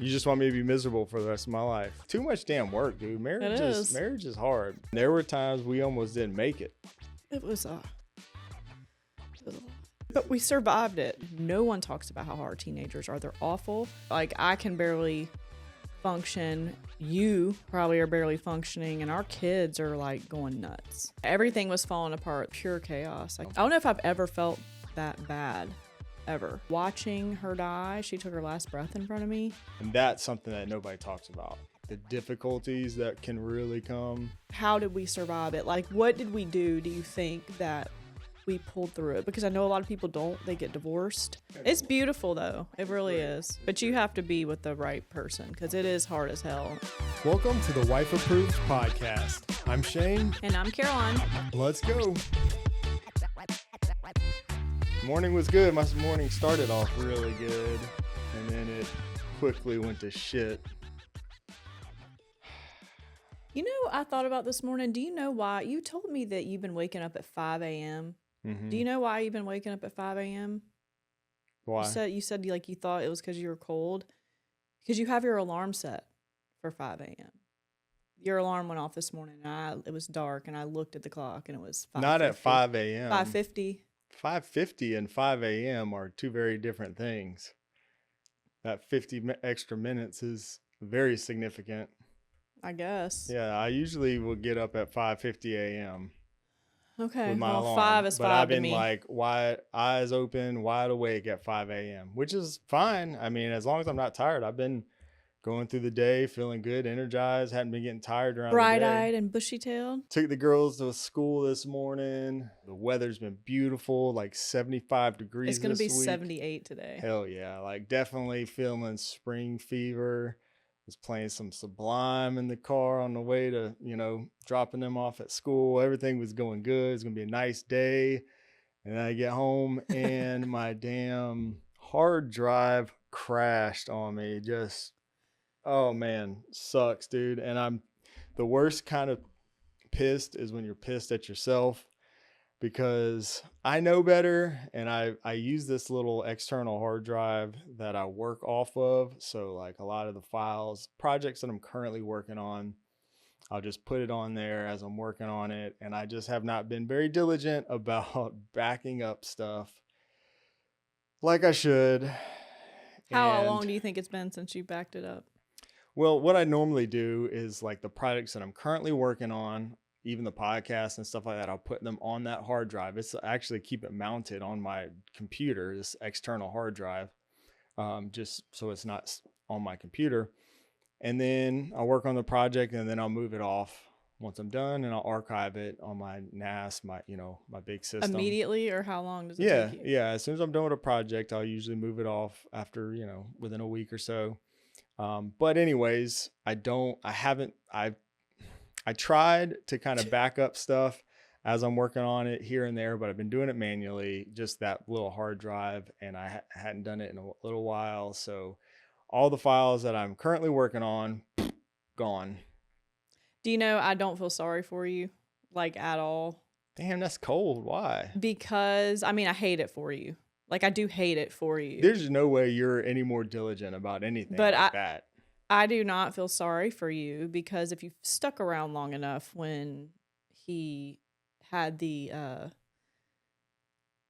You just want me to be miserable for the rest of my life. Too much damn work, dude. Marriage is hard. There were times we almost didn't make it. It was a lot. But we survived it. No one talks about how hard teenagers are. They're awful. Like, I can barely function. You probably are barely functioning, and our kids are like going nuts. Everything was falling apart. Pure chaos. Like, I don't know if I've ever felt that bad. Ever. Watching her die, she took her last breath in front of me. And that's something that nobody talks about. The difficulties that can really come. How did we survive it? Like, what did we do you think that we pulled through it? Because I know a lot of people don't. They get divorced. It's beautiful, though. It really is. But you have to be with the right person, because it is hard as hell. Welcome to the Wife Approved Podcast. I'm Shane. And I'm Caroline. Let's go. Morning was good. My morning started off really good, and then it quickly went to shit. You know, I thought about this morning. Do you know why? You told me that you've been waking up at 5 a.m. Mm-hmm. Do you know why you've been waking up at 5 a.m.? Why? You said like you thought it was because you were cold. Because you have your alarm set for 5 a.m. Your alarm went off this morning, and it was dark, and I looked at the clock, and it was 5:50. Not at 5 a.m. 5:50. 5:50 and 5 a.m. are two very different things. That 50 extra minutes is very significant. I guess. Yeah, I usually will get up at 5:50 a.m. Okay, with my well, alarm. 5 is 5 but I've to been me. like eyes open, wide awake at 5 a.m., which is fine. I mean, as long as I'm not tired. I've been going through the day, feeling good, energized, hadn't been getting tired around the day. Bright-eyed and bushy-tailed. Took the girls to school this morning. The weather's been beautiful, like 75 degrees It's going to be this week. 78 today. Hell yeah. Like, definitely feeling spring fever. Was playing some Sublime in the car on the way to, dropping them off at school. Everything was going good. It's going to be a nice day. And then I get home and my damn hard drive crashed on me. Just, oh man, sucks, dude. And the worst kind of pissed is when you're pissed at yourself, because I know better, and I use this little external hard drive that I work off of. So like a lot of the files, projects that I'm currently working on, I'll just put it on there as I'm working on it. And I just have not been very diligent about backing up stuff like I should. How long do you think it's been since you backed it up? Well, what I normally do is, like, the projects that I'm currently working on, even the podcasts and stuff like that, I'll put them on that hard drive. It's actually keep it mounted on my computer, this external hard drive, just so it's not on my computer. And then I'll work on the project, and then I'll move it off once I'm done, and I'll archive it on my NAS, my big system. Immediately, or how long does it take you? Yeah. As soon as I'm done with a project, I'll usually move it off after, within a week or so. But anyways, I tried to kind of back up stuff as I'm working on it here and there, but I've been doing it manually, just that little hard drive, and I hadn't done it in a little while. So all the files that I'm currently working on, gone. Do you know, I don't feel sorry for you, like, at all. Damn, that's cold. Why? Because, I hate it for you. Like, I do hate it for you. There's no way you're any more diligent about anything like that. I do not feel sorry for you, because if you've stuck around long enough when he had the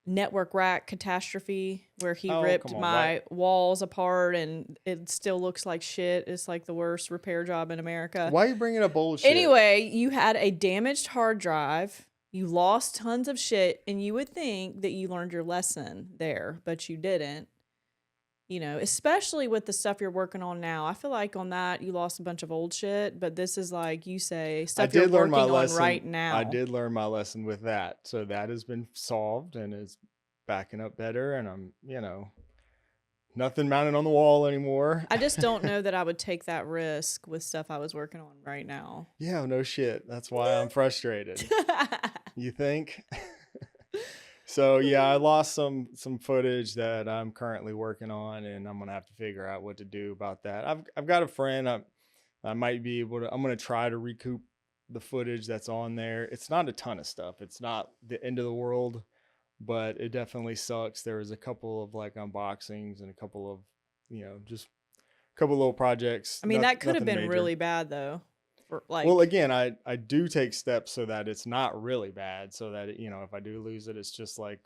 network rack catastrophe where he ripped my walls apart and it still looks like shit. It's like the worst repair job in America. Why are you bringing up old shit? Anyway, you had a damaged hard drive. You lost tons of shit, and you would think that you learned your lesson there, but you didn't. Especially with the stuff you're working on now. I feel like on that, you lost a bunch of old shit, but this is like, you say, stuff you're working on right now. I did learn my lesson with that. So that has been solved and is backing up better, and I'm, nothing mounted on the wall anymore. I just don't know that I would take that risk with stuff I was working on right now. Yeah, no shit. That's why I'm frustrated. You think? So yeah, I lost some footage that I'm currently working on, and I'm gonna have to figure out what to do about that. I've got a friend I might be able to. I'm gonna try to recoup the footage that's on there. It's not a ton of stuff. It's not the end of the world, but it definitely sucks. There was a couple of like unboxings and a couple of just couple little projects. I mean, that could have nothing been major. really bad though. For like, Well, again, I do take steps so that it's not really bad, so that if I do lose it, it's just like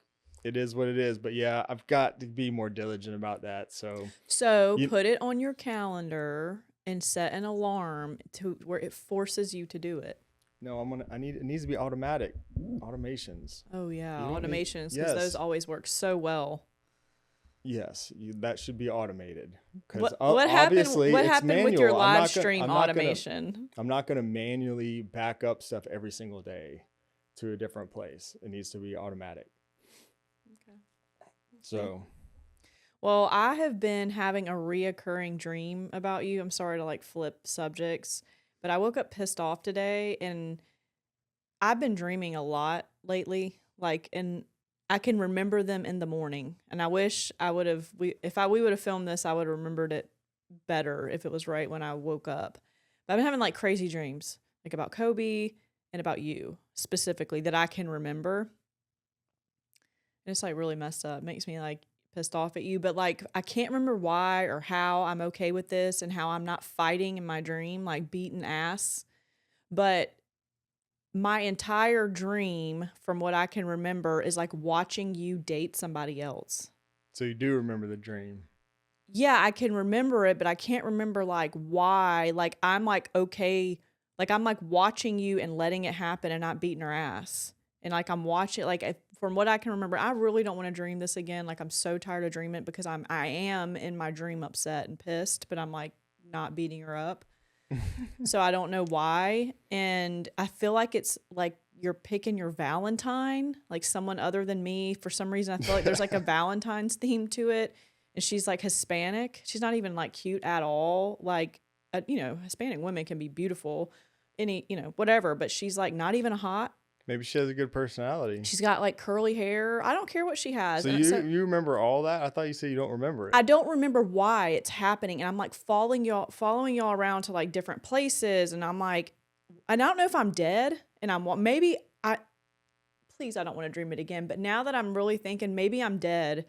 it is what it is. But yeah, I've got to be more diligent about that. So you, put it on your calendar and set an alarm to where it forces you to do it. no, it needs to be automatic automations. Oh yeah, You don't need- automations, because those yes. always work so well. Yes, that should be automated. Because What obviously happened? What it's happened with your manual. live stream automation? I'm not gonna manually back up stuff every single day to a different place. It needs to be automatic. Okay. So, Well, I have been having a reoccurring dream about you. I'm sorry to like flip subjects, but I woke up pissed off today, and I've been dreaming a lot lately. Like, and I can remember them in the morning, and I wish I would have. We would have filmed this, I would have remembered it better if it was right when I woke up. But I've been having like crazy dreams, like about Kobe and about you specifically, that I can remember. And it's like really messed up. It makes me like pissed off at you, but like I can't remember why or how I'm okay with this and how I'm not fighting in my dream, like beating ass. But my entire dream, from what I can remember, is like watching you date somebody else. so you do remember the dream. Yeah, I can remember it, but I can't remember like why. Like I'm like okay, like I'm like watching you and letting it happen and not beating her ass. And like I'm watching, like from what I can remember, I really don't want to dream this again. Like I'm so tired of dreaming it, because I am in my dream upset and pissed, but I'm like not beating her up. So I don't know why. And I feel like it's like you're picking your Valentine, like someone other than me. For some reason, I feel like there's like a Valentine's theme to it. And she's like Hispanic. She's not even like cute at all. Like, Hispanic women can be beautiful, whatever. But she's like not even hot. Maybe she has a good personality. She's got like curly hair. I don't care what she has. So you remember all that? I thought you said you don't remember it. I don't remember why it's happening, and I'm like following y'all around to like different places, and I'm like, I don't know if I'm dead, and please, I don't want to dream it again. But now that I'm really thinking, maybe I'm dead,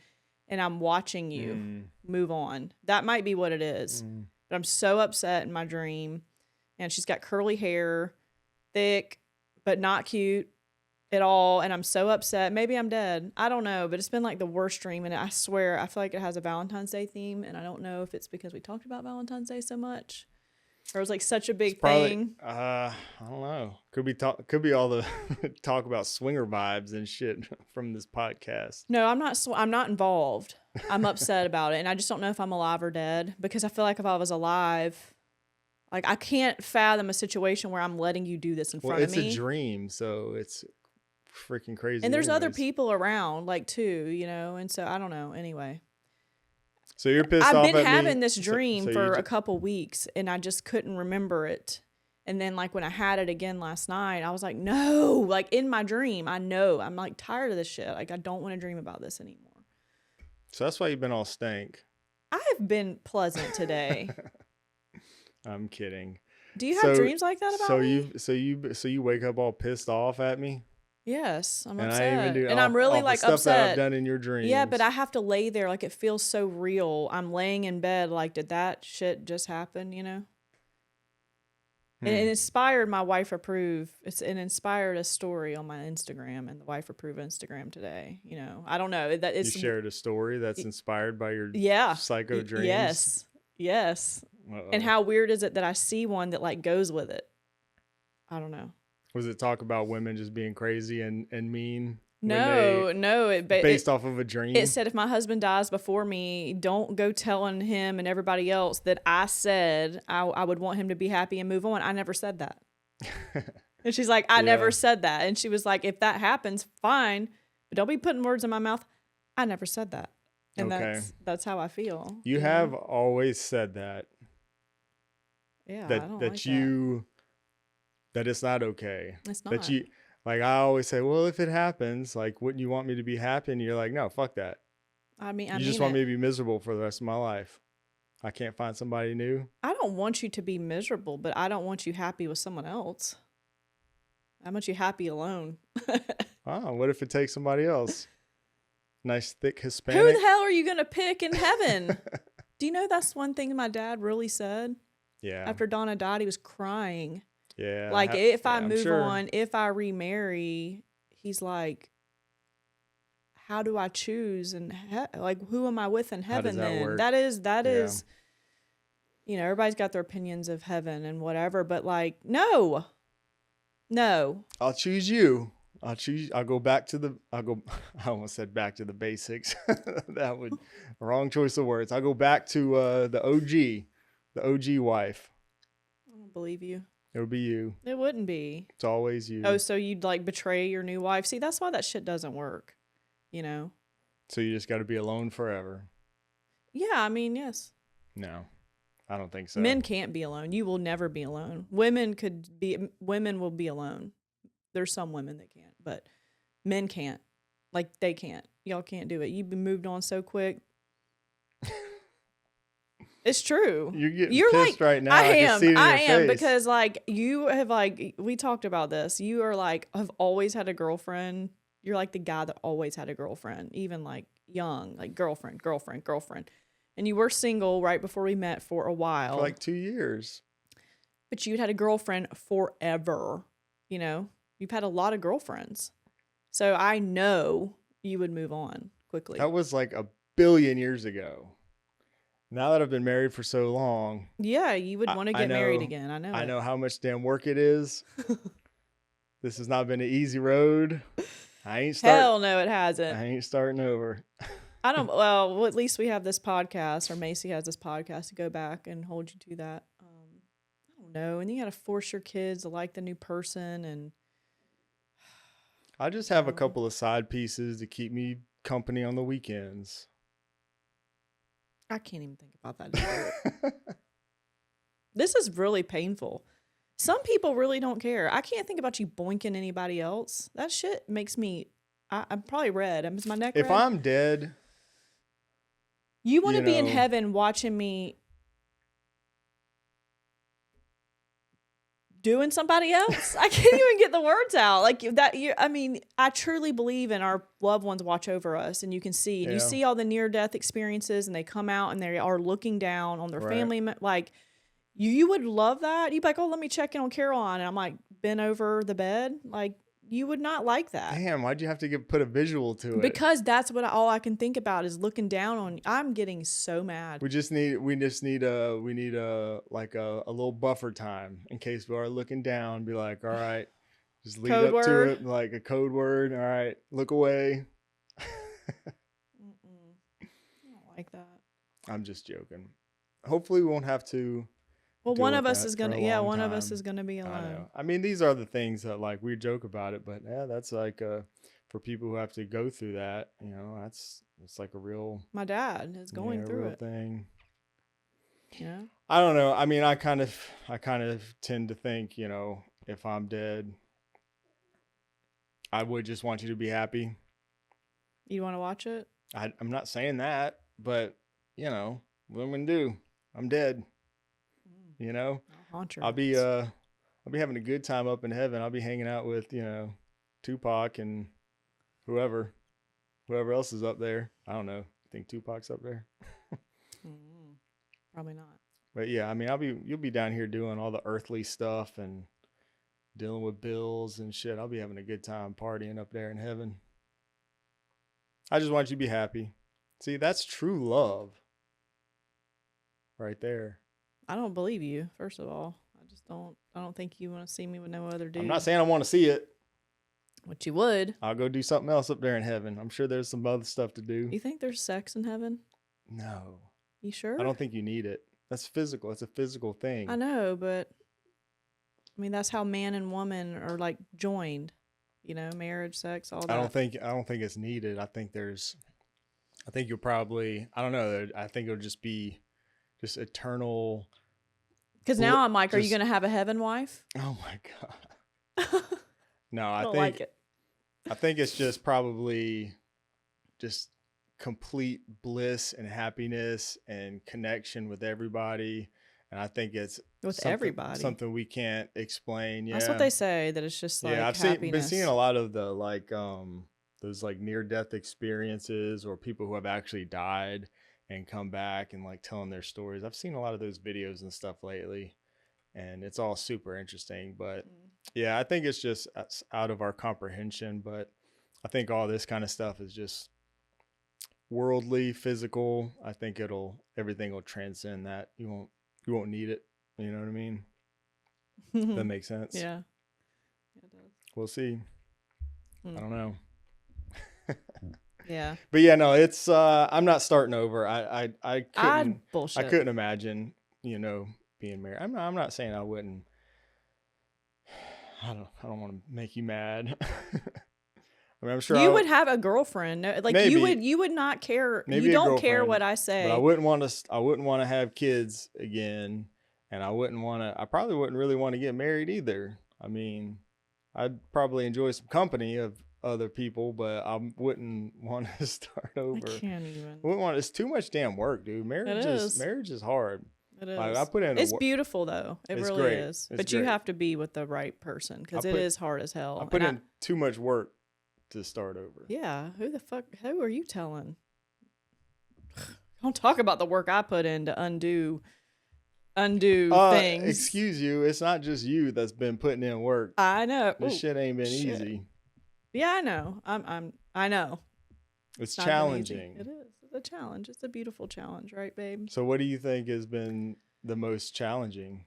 and I'm watching you move on. That might be what it is. But I'm so upset in my dream, and she's got curly hair, thick, but not cute at all, and I'm so upset. Maybe I'm dead. I don't know, but it's been like the worst dream, and I swear I feel like it has a Valentine's Day theme, and I don't know if it's because we talked about Valentine's Day so much, or it was like such a big thing. I don't know. Could be all the talk about swinger vibes and shit from this podcast. No, I'm not involved. I'm upset about it, and I just don't know if I'm alive or dead, because I feel like if I was alive, like I can't fathom a situation where I'm letting you do this in front of me. It's a dream, so it's freaking crazy. And there's other people around, like too, and so I don't know. Anyway, so you're pissed off at me. I've been having this dream so for a couple weeks, and I just couldn't remember it. And then like when I had it again last night, I was like, no, like in my dream, I know I'm like tired of this shit. Like I don't want to dream about this anymore. So that's why you've been all stank. I've been pleasant today. I'm kidding. Do you have dreams like that about me? So you wake up all pissed off at me? Yes, I'm and upset. I even do and I'm really like stuff upset. that I've done in your dreams. Yeah, but I have to lay there like it feels so real. I'm laying in bed like, did that shit just happen, And it inspired my Wife Approve. It inspired a story on my Instagram and the Wife Approve Instagram today. I don't know. You shared a story that's inspired by your psycho dreams. Yes. Uh-oh. And how weird is it that I see one that like goes with it? I don't know. Was it talk about women just being crazy and mean? No. Based off of a dream? It said if my husband dies before me, don't go telling him and everybody else that I said I would want him to be happy and move on. I never said that. And she's like, I never said that. And she was like, if that happens, fine. But don't be putting words in my mouth. I never said that. And that's how I feel. You have always said that. Yeah, that it's not okay. It's not. That I always say, well, if it happens, like, wouldn't you want me to be happy? And you're like, no, fuck that. You just want me to be miserable for the rest of my life. I can't find somebody new. I don't want you to be miserable, but I don't want you happy with someone else. I want you happy alone. Oh, what if it takes somebody else? Nice, thick Hispanic. Who the hell are you going to pick in heaven? Do you know that's one thing my dad really said? Yeah. After Donna died, he was crying. Yeah. Like, if I I'm move sure. on, if I remarry, he's like, how do I choose? And like, who am I with in How does heaven that then? work? That Yeah. is, you know, everybody's got their opinions of heaven and whatever, but like, no. I'll choose you. I'll go back to the, I almost said back to the basics. That would, wrong choice of words. I'll go back to the OG wife. I don't believe you. It would be you. It wouldn't be. It's always you. Oh, so you'd like betray your new wife? See, that's why that shit doesn't work, you know? So you just got to be alone forever. Yeah, I mean, yes. No, I don't think so. Men can't be alone. You will never be alone. Women will be alone. There's some women that can't, but men can't. Like, they can't. Y'all can't do it. You've been moved on so quick. It's true. You're pissed like, right now. I am because like you have like we talked about this. You are like have always had a girlfriend. You're like the guy that always had a girlfriend, even like young, like girlfriend. And you were single right before we met for a while. For like 2 years. But you'd had a girlfriend forever. You know, you've had a lot of girlfriends. So I know you would move on quickly. That was like a billion years ago. Now that I've been married for so long. Yeah, you would want to get married again. I know how much damn work it is. This has not been an easy road. Hell no, it hasn't. I ain't starting over. Well, at least we have this podcast, or Macy has this podcast to go back and hold you to that. I don't know. And you got to force your kids to like the new person. And I just have a couple of side pieces to keep me company on the weekends. I can't even think about that. This is really painful. Some people really don't care. I can't think about you boinking anybody else. That shit makes me. I'm probably red. Is my neck red? If I'm dead, you want to be in heaven watching me doing somebody else? I can't even get the words out. Like that. I mean, I truly believe in our loved ones watch over us, and you can see, and you see all the near-death experiences, and they come out and they are looking down on their family. Like you would love that. You'd be like, oh, let me check in on Caroline, and I'm like bent over the bed. Like you would not like that. Damn, why'd you have to put a visual to it? Because that's what all I can think about is looking down on. I'm getting so mad. We need a little buffer time in case we are looking down. Be like, all right, just lead up to it, like a code word. All right, look away. I don't like that. I'm just joking. Hopefully, we won't have to. Well, one of us is gonna. Yeah, one of us is gonna be alone. I know. I mean, these are the things that like we joke about it, but yeah, that's like for people who have to go through that. You know, it's like a real. My dad is going through real it. Thing. Yeah. I don't know. I mean, I kind of tend to think, you know, if I'm dead, I would just want you to be happy. You want to watch it? I'm not saying that, but you know, what I'm gonna do? I'm dead. You know, I'll be having a good time up in heaven. I'll be hanging out with, you know, Tupac and whoever else is up there. I don't know. You think Tupac's up there? Probably not. But yeah, I mean, you'll be down here doing all the earthly stuff and dealing with bills and shit. I'll be having a good time partying up there in heaven. I just want you to be happy. See, that's true love. Right there. I don't believe you, first of all. I don't think you want to see me with no other dude. I'm not saying I want to see it. But you would. I'll go do something else up there in heaven. I'm sure there's some other stuff to do. You think there's sex in heaven? No. You sure? I don't think you need it. That's physical. It's a physical thing. I know, but I mean, that's how man and woman are like joined. You know, marriage, sex, all that. I don't think it's needed. I think you'll probably, I don't know. I think it'll just be just eternal. Because now I'm like, are you going to have a heaven wife? Oh my God. No, I don't think like it. I think it's just probably just complete bliss and happiness and connection with everybody. And I think it's with everybody something we can't explain. Yeah, that's what they say. That it's just like I've been seeing a lot of the like those like near death experiences or people who have actually died, and come back and like telling their stories. I've seen a lot of those videos and stuff lately, and it's all super interesting. But yeah, I think it's just out of our comprehension. But I think all this kind of stuff is just worldly, physical. I think everything will transcend that. You won't need it. You know what I mean? That makes sense. Yeah. It does. We'll see. I don't know. Yeah. But yeah, no, it's I'm not starting over. I bullshit. couldn't imagine, being married. I'm not saying I wouldn't. I don't want to make you mad. I mean, I'm sure you would have a girlfriend. Like maybe, you would not care. maybe You a don't care girlfriend, what I say. But I wouldn't want to have kids again, and I probably wouldn't really want to get married either. I mean, I'd probably enjoy some company of other people, but I wouldn't want to start over. I can't even. It's too much damn work, dude. Marriage is hard. It is. Like, I put in it's beautiful though. It really great. is. It's but great. you have to be with the right person because it is hard as hell. I put in too much work to start over. Yeah. Who are you telling? Don't talk about the work I put in to undo things. Excuse you. It's not just you that's been putting in work. I know. This shit ain't been easy. Yeah, I know. I know. It's challenging. It is. It's a challenge. It's a beautiful challenge, right, babe? So what do you think has been the most challenging?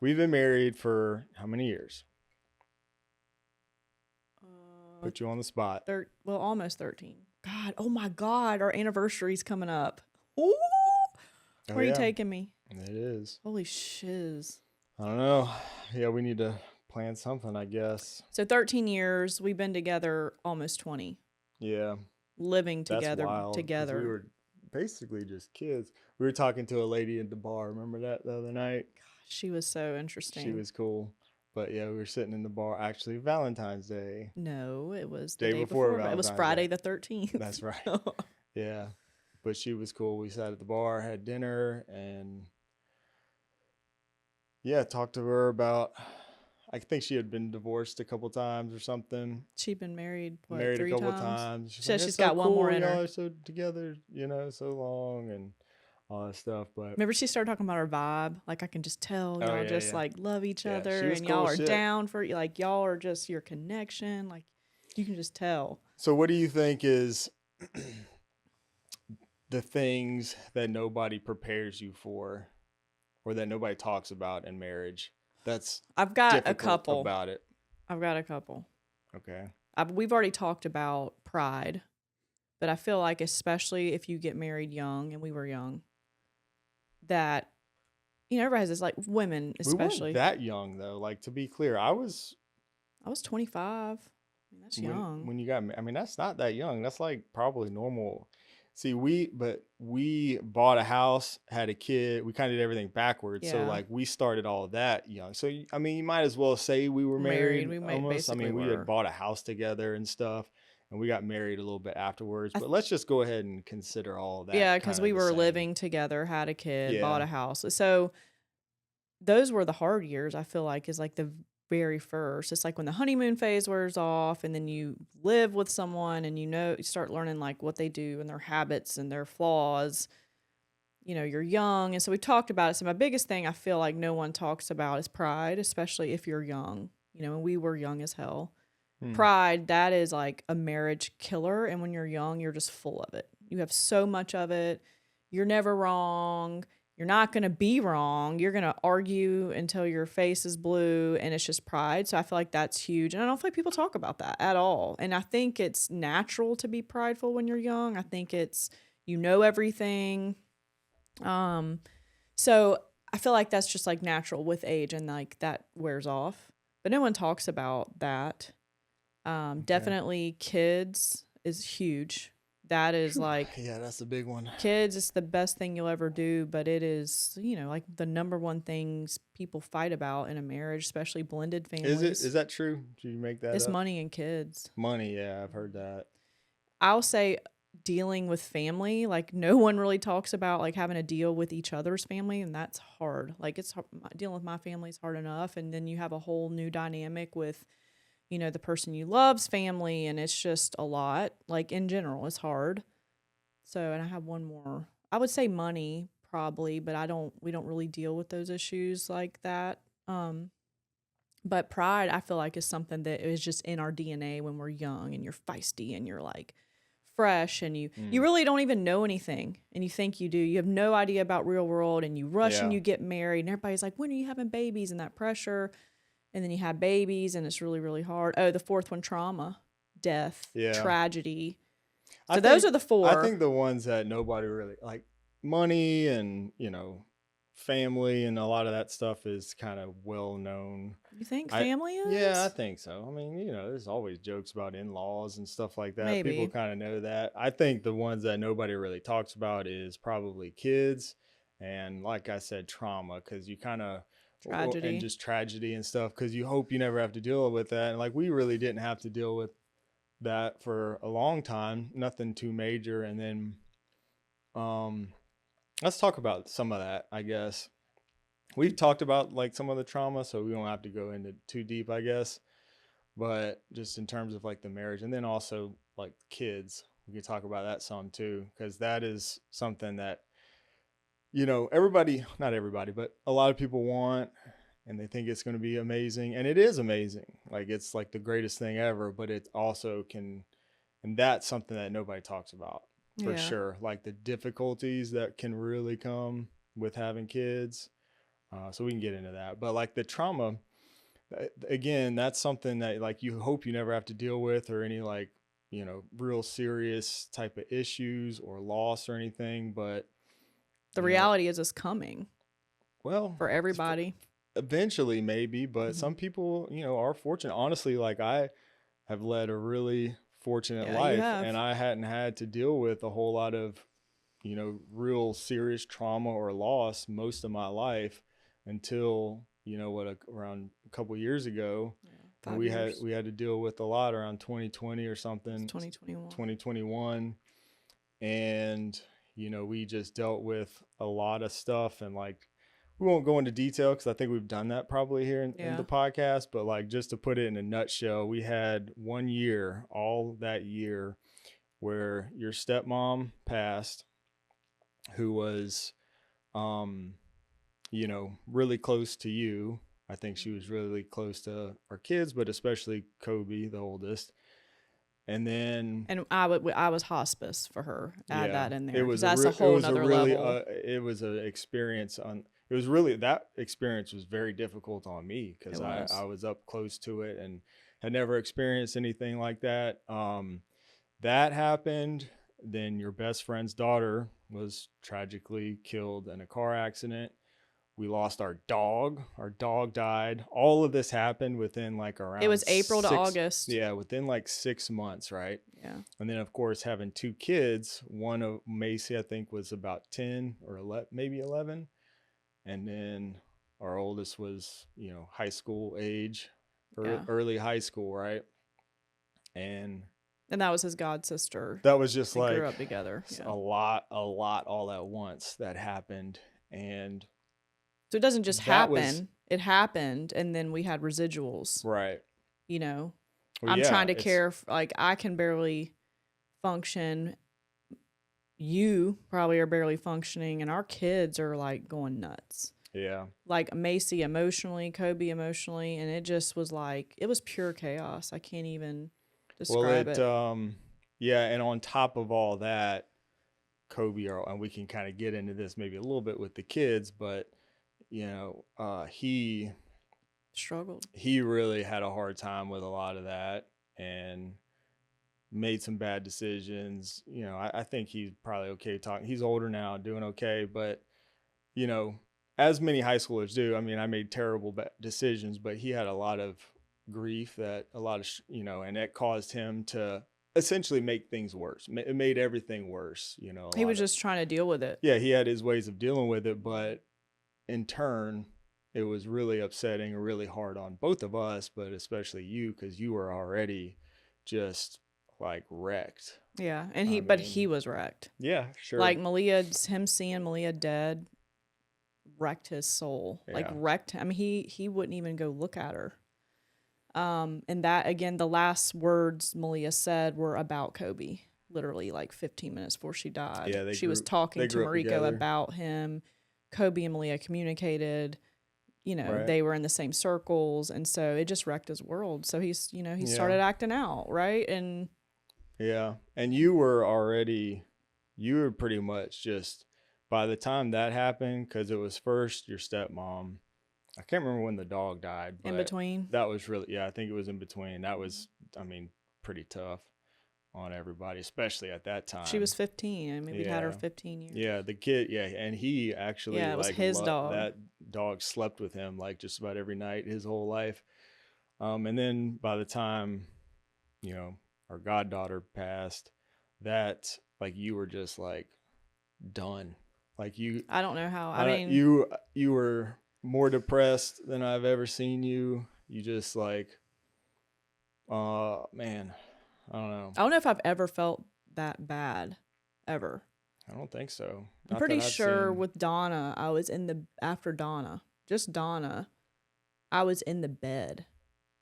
We've been married for how many years? Put you on the spot. Almost 13. God, oh my God, our anniversary's coming up. Ooh, where are you taking me? It is. Holy shiz. I don't know. Yeah, we need to plan something, I guess. So 13 years, we've been together almost 20. Yeah. Living together. That's wild, together. We were basically just kids. We were talking to a lady at the bar. Remember that the other night? Gosh, she was so interesting. She was cool. But yeah, we were sitting in the bar. Actually, Valentine's Day. No, it was the day before. It was Friday the 13th. That's right. Yeah. But she was cool. We sat at the bar, had dinner, and yeah, talked to her about, I think she had been divorced a couple times or something. She'd been married, married 3 a couple times. times. She said she's got one more in her. Y'all are so together, so long and all that stuff. But remember, she started talking about her vibe. Like, I can just tell y'all like love each other, and cool y'all are down for like y'all are just your connection. Like, you can just tell. So, what do you think is the things that nobody prepares you for, or that nobody talks about in marriage? I've got a couple about it. I've got a couple. Okay. We've already talked about pride, but I feel like especially if you get married young, and we were young, that everybody has this, like women especially. We weren't that young though. Like, to be clear, I was 25. I mean, that's young. When you got, I mean, that's not that young. That's like probably normal. See, we bought a house, had a kid. We kind of did everything backwards. Yeah. So like we started all of that young. So I mean, you might as well say we were married. We almost. I mean, we had bought a house together and stuff, and we got married a little bit afterwards. But let's just go ahead and consider all of that. Yeah, because we were living together, had a kid, bought a house. So those were the hard years. I feel like is like the very first. It's like when the honeymoon phase wears off, and then you live with someone, and you start learning like what they do and their habits and their flaws. You're young, and so we talked about it. So my biggest thing I feel like no one talks about is pride, especially if you're young. And we were young as hell. Pride, that is like a marriage killer, and when you're young, you're just full of it. You have so much of it. You're never wrong. You're not going to be wrong. You're going to argue until your face is blue, and it's just pride. So I feel like that's huge. And I don't feel like people talk about that at all. And I think it's natural to be prideful when you're young. I think it's, everything. So I feel like that's just like natural with age, and like that wears off. But no one talks about that. Definitely kids is huge. That is like, yeah, that's a big one. Kids is the best thing you'll ever do, but it is, like the number one things people fight about in a marriage, especially blended families. Is that true? Did you make that It's up? money and kids. Money, yeah, I've heard that. I'll say dealing with family, like no one really talks about like having to deal with each other's family, and that's hard. Like it's hard, dealing with my family is hard enough, and then you have a whole new dynamic with the person you love's family, and it's just a lot. Like in general, it's hard. So, and I have one more. I would say money probably, but we don't really deal with those issues like that. But pride, I feel like, is something that is just in our DNA when we're young and you're feisty and you're like fresh and you really don't even know anything and you think you do. You have no idea about real world and you rush and Yeah. you get married and everybody's like, when are you having babies? And that pressure. And then you have babies and it's really, really hard. Oh, the fourth one, trauma, death, Yeah. tragedy. I So those think are the I four. think the ones that nobody really like, money and, family and a lot of that stuff is kind of well known. You think I family is? Yeah, I think so. I mean, there's always jokes about in-laws and stuff like that. People Maybe. kind of know that. I think the ones that nobody really talks about is probably kids and, like I said, trauma, because you kind of Tragedy. and just tragedy and stuff, because you hope you never have to deal with that. And like we really didn't have to deal with that for a long time, nothing too major. And then let's talk about some of that, I guess. We've talked about like some of the trauma, so we don't have to go into too deep, I guess. But just in terms of like the marriage, and then also like kids, we could talk about that some too, because that is something that everybody, not everybody, but a lot of people want, and they think it's going to be amazing, and it is amazing. Like it's like the greatest thing ever, but it also can, and that's something that nobody talks about for sure. Like the difficulties that can really come with having kids. So we can get into that, but like the trauma, again, that's something that like you hope you never have to deal with, or any like real serious type of issues or loss or anything. But the reality is it's coming. Well, for everybody. Eventually, maybe, but some people, are fortunate. Honestly, like I have led a really fortunate life, and I hadn't had to deal with a whole lot of, real serious trauma or loss most of my life until, around a couple years ago. And we had to deal with a lot around 2020 or something. 2021. And, we just dealt with a lot of stuff, and like, we won't go into detail because I think we've done that probably here in the podcast, but like just to put it in a nutshell, we had 1 year, all that year, where your stepmom passed, who was, really close to you. I think she was really close to our kids, but especially Kobe, the oldest. And then, and I was hospice for her. Add that in there. That's a whole nother level. It was an experience it was really, that experience was very difficult on me because I was up close to it and had never experienced anything like that. That happened. Then your best friend's daughter was tragically killed in a car accident. We lost our dog. Our dog died. All of this happened within like around, it was April to August. Yeah, within like 6 months, right? Yeah. And then, of course, having two kids. One of Macy, I think, was about 10 or 11, maybe 11. And then our oldest was, high school age, early high school, right? And that was his god sister. That was just they like grew up together. A lot all at once that happened. And so it doesn't just happen. It happened, and then we had residuals. Right. Well, I'm trying to care. Like, I can barely function. You probably are barely functioning, and our kids are like going nuts. Yeah. Like Macy emotionally, Kobe emotionally, and it just was like, it was pure chaos. I can't even describe it. Yeah, and on top of all that, Kobe, and we can kind of get into this maybe a little bit with the kids, but he struggled. He really had a hard time with a lot of that and made some bad decisions. I think he's probably okay talking. He's older now, doing okay, but as many high schoolers do. I mean, I made terrible decisions, but he had a lot of grief, that a lot of and it caused him to essentially make things worse. It made everything worse. He was just trying to deal with it. Yeah, he had his ways of dealing with it, but in turn, it was really upsetting and really hard on both of us, but especially you, because you were already just like wrecked. Yeah, and he was wrecked. Yeah, sure. Like him seeing Malia dead wrecked his soul. Yeah. Like wrecked. I mean, he wouldn't even go look at her. And that, again, the last words Malia said were about Kobe. literally like 15 minutes before she died. Yeah, She was talking to grew up Mariko together. about him. Kobe and Malia communicated. You know, Right. they were in the same circles, and so it just wrecked his world. So he Yeah. started acting out, right? And Yeah. And you were pretty much just, by the time that happened, because it was first your stepmom. I can't remember when the dog died, in but between, that was really, yeah, I think it was in between. That was, I mean, pretty tough on everybody, especially at that time. she was 15. I mean, we'd had her Yeah. 15 years. Yeah, the kid, yeah, and he actually Yeah, it was like his dog. that dog slept with him like just about every night his whole life. And then by the time, you know, our goddaughter passed, that like you were just like done. Like I don't know how. I I don't, mean, you were more depressed than I've ever seen you. You just like, man, I don't know. I don't know if I've ever felt that bad, ever. I don't think so. I'm Not pretty that I've sure seen. with Donna, I was after Donna, just Donna, I was in the bed.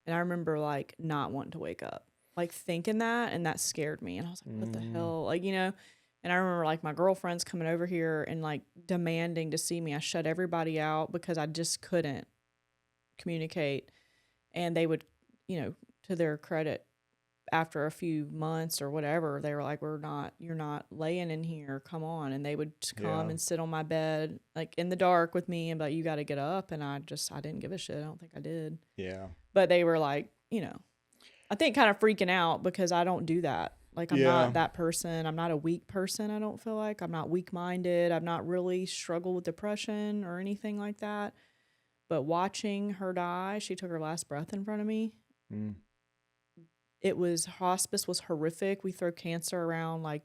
And I remember like not wanting to wake up, like thinking that, and that scared me. And I was like, what the hell? Like, you know, and I remember like my girlfriends coming over here and like demanding to see me. I shut everybody out because I just couldn't communicate. And they would, you know, to their credit, after a few months or whatever, they were like, you're not laying in here. Come on. And they would come Yeah. and sit on my bed, like in the dark with me and be like, you got to get up. And I didn't give a shit. I don't think I did. Yeah. But they were like, you know, I think kind of freaking out because I don't do that. Like, I'm Yeah. not that person. I'm not a weak person. I don't feel like I'm not weak-minded. I've not really struggled with depression or anything like that. But watching her die, she took her last breath in front of me. Mm. Hospice was horrific. We throw cancer around like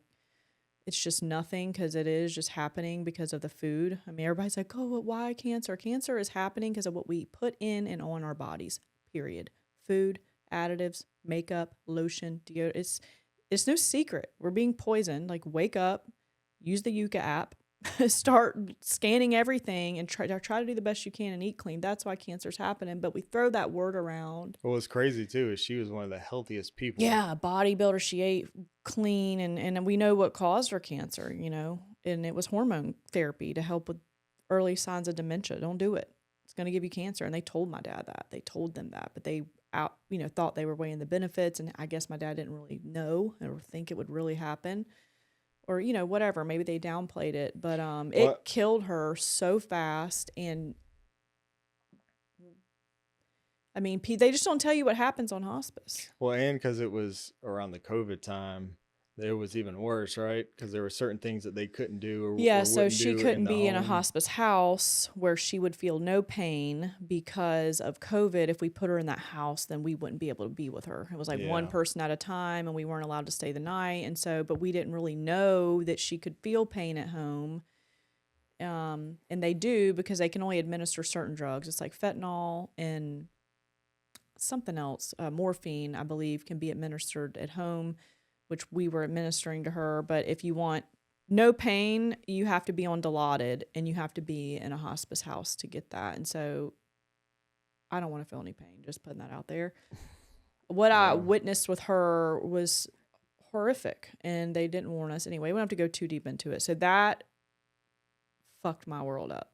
it's just nothing because it is just happening because of the food. I mean, everybody's like, oh, but why cancer? Cancer is happening because of what we put in and on our bodies, period. Food, additives, makeup, lotion, deodorant. It's no secret. We're being poisoned. Like, wake up, use the Yuka app, start scanning everything and try to do the best you can and eat clean. That's why cancer's happening. But we throw that word around. What was crazy too is she was one of the healthiest people. Yeah, bodybuilder. She ate clean, and we know what caused her cancer, you know, and it was hormone therapy to help with early signs of dementia. Don't do it. It's going to give you cancer. And they told my dad that. They told them that, but they thought they were weighing the benefits, and I guess my dad didn't really know or think it would really happen. Or, you know, whatever. Maybe they downplayed it, but it killed her so fast. And I mean, they just don't tell you what happens on hospice. Well, and because it was around the COVID time, it was even worse, right? Because there were certain things that they couldn't do. Or so she couldn't be in a home. hospice house where she would feel no pain because of COVID. If we put her in that house, then we wouldn't be able to be with her. It was like one person at a time, and we weren't allowed to stay the night. And so, but we didn't really know that she could feel pain at home. And they do because they can only administer certain drugs. It's like fentanyl and something else, morphine, I believe, can be administered at home, which we were administering to her. But if you want no pain, you have to be on Dilaudid, and you have to be in a hospice house to get that. And so I don't want to feel any pain, just putting that out there. What I witnessed with her was horrific, and they didn't warn us anyway. We don't have to go too deep into it. So that fucked my world up.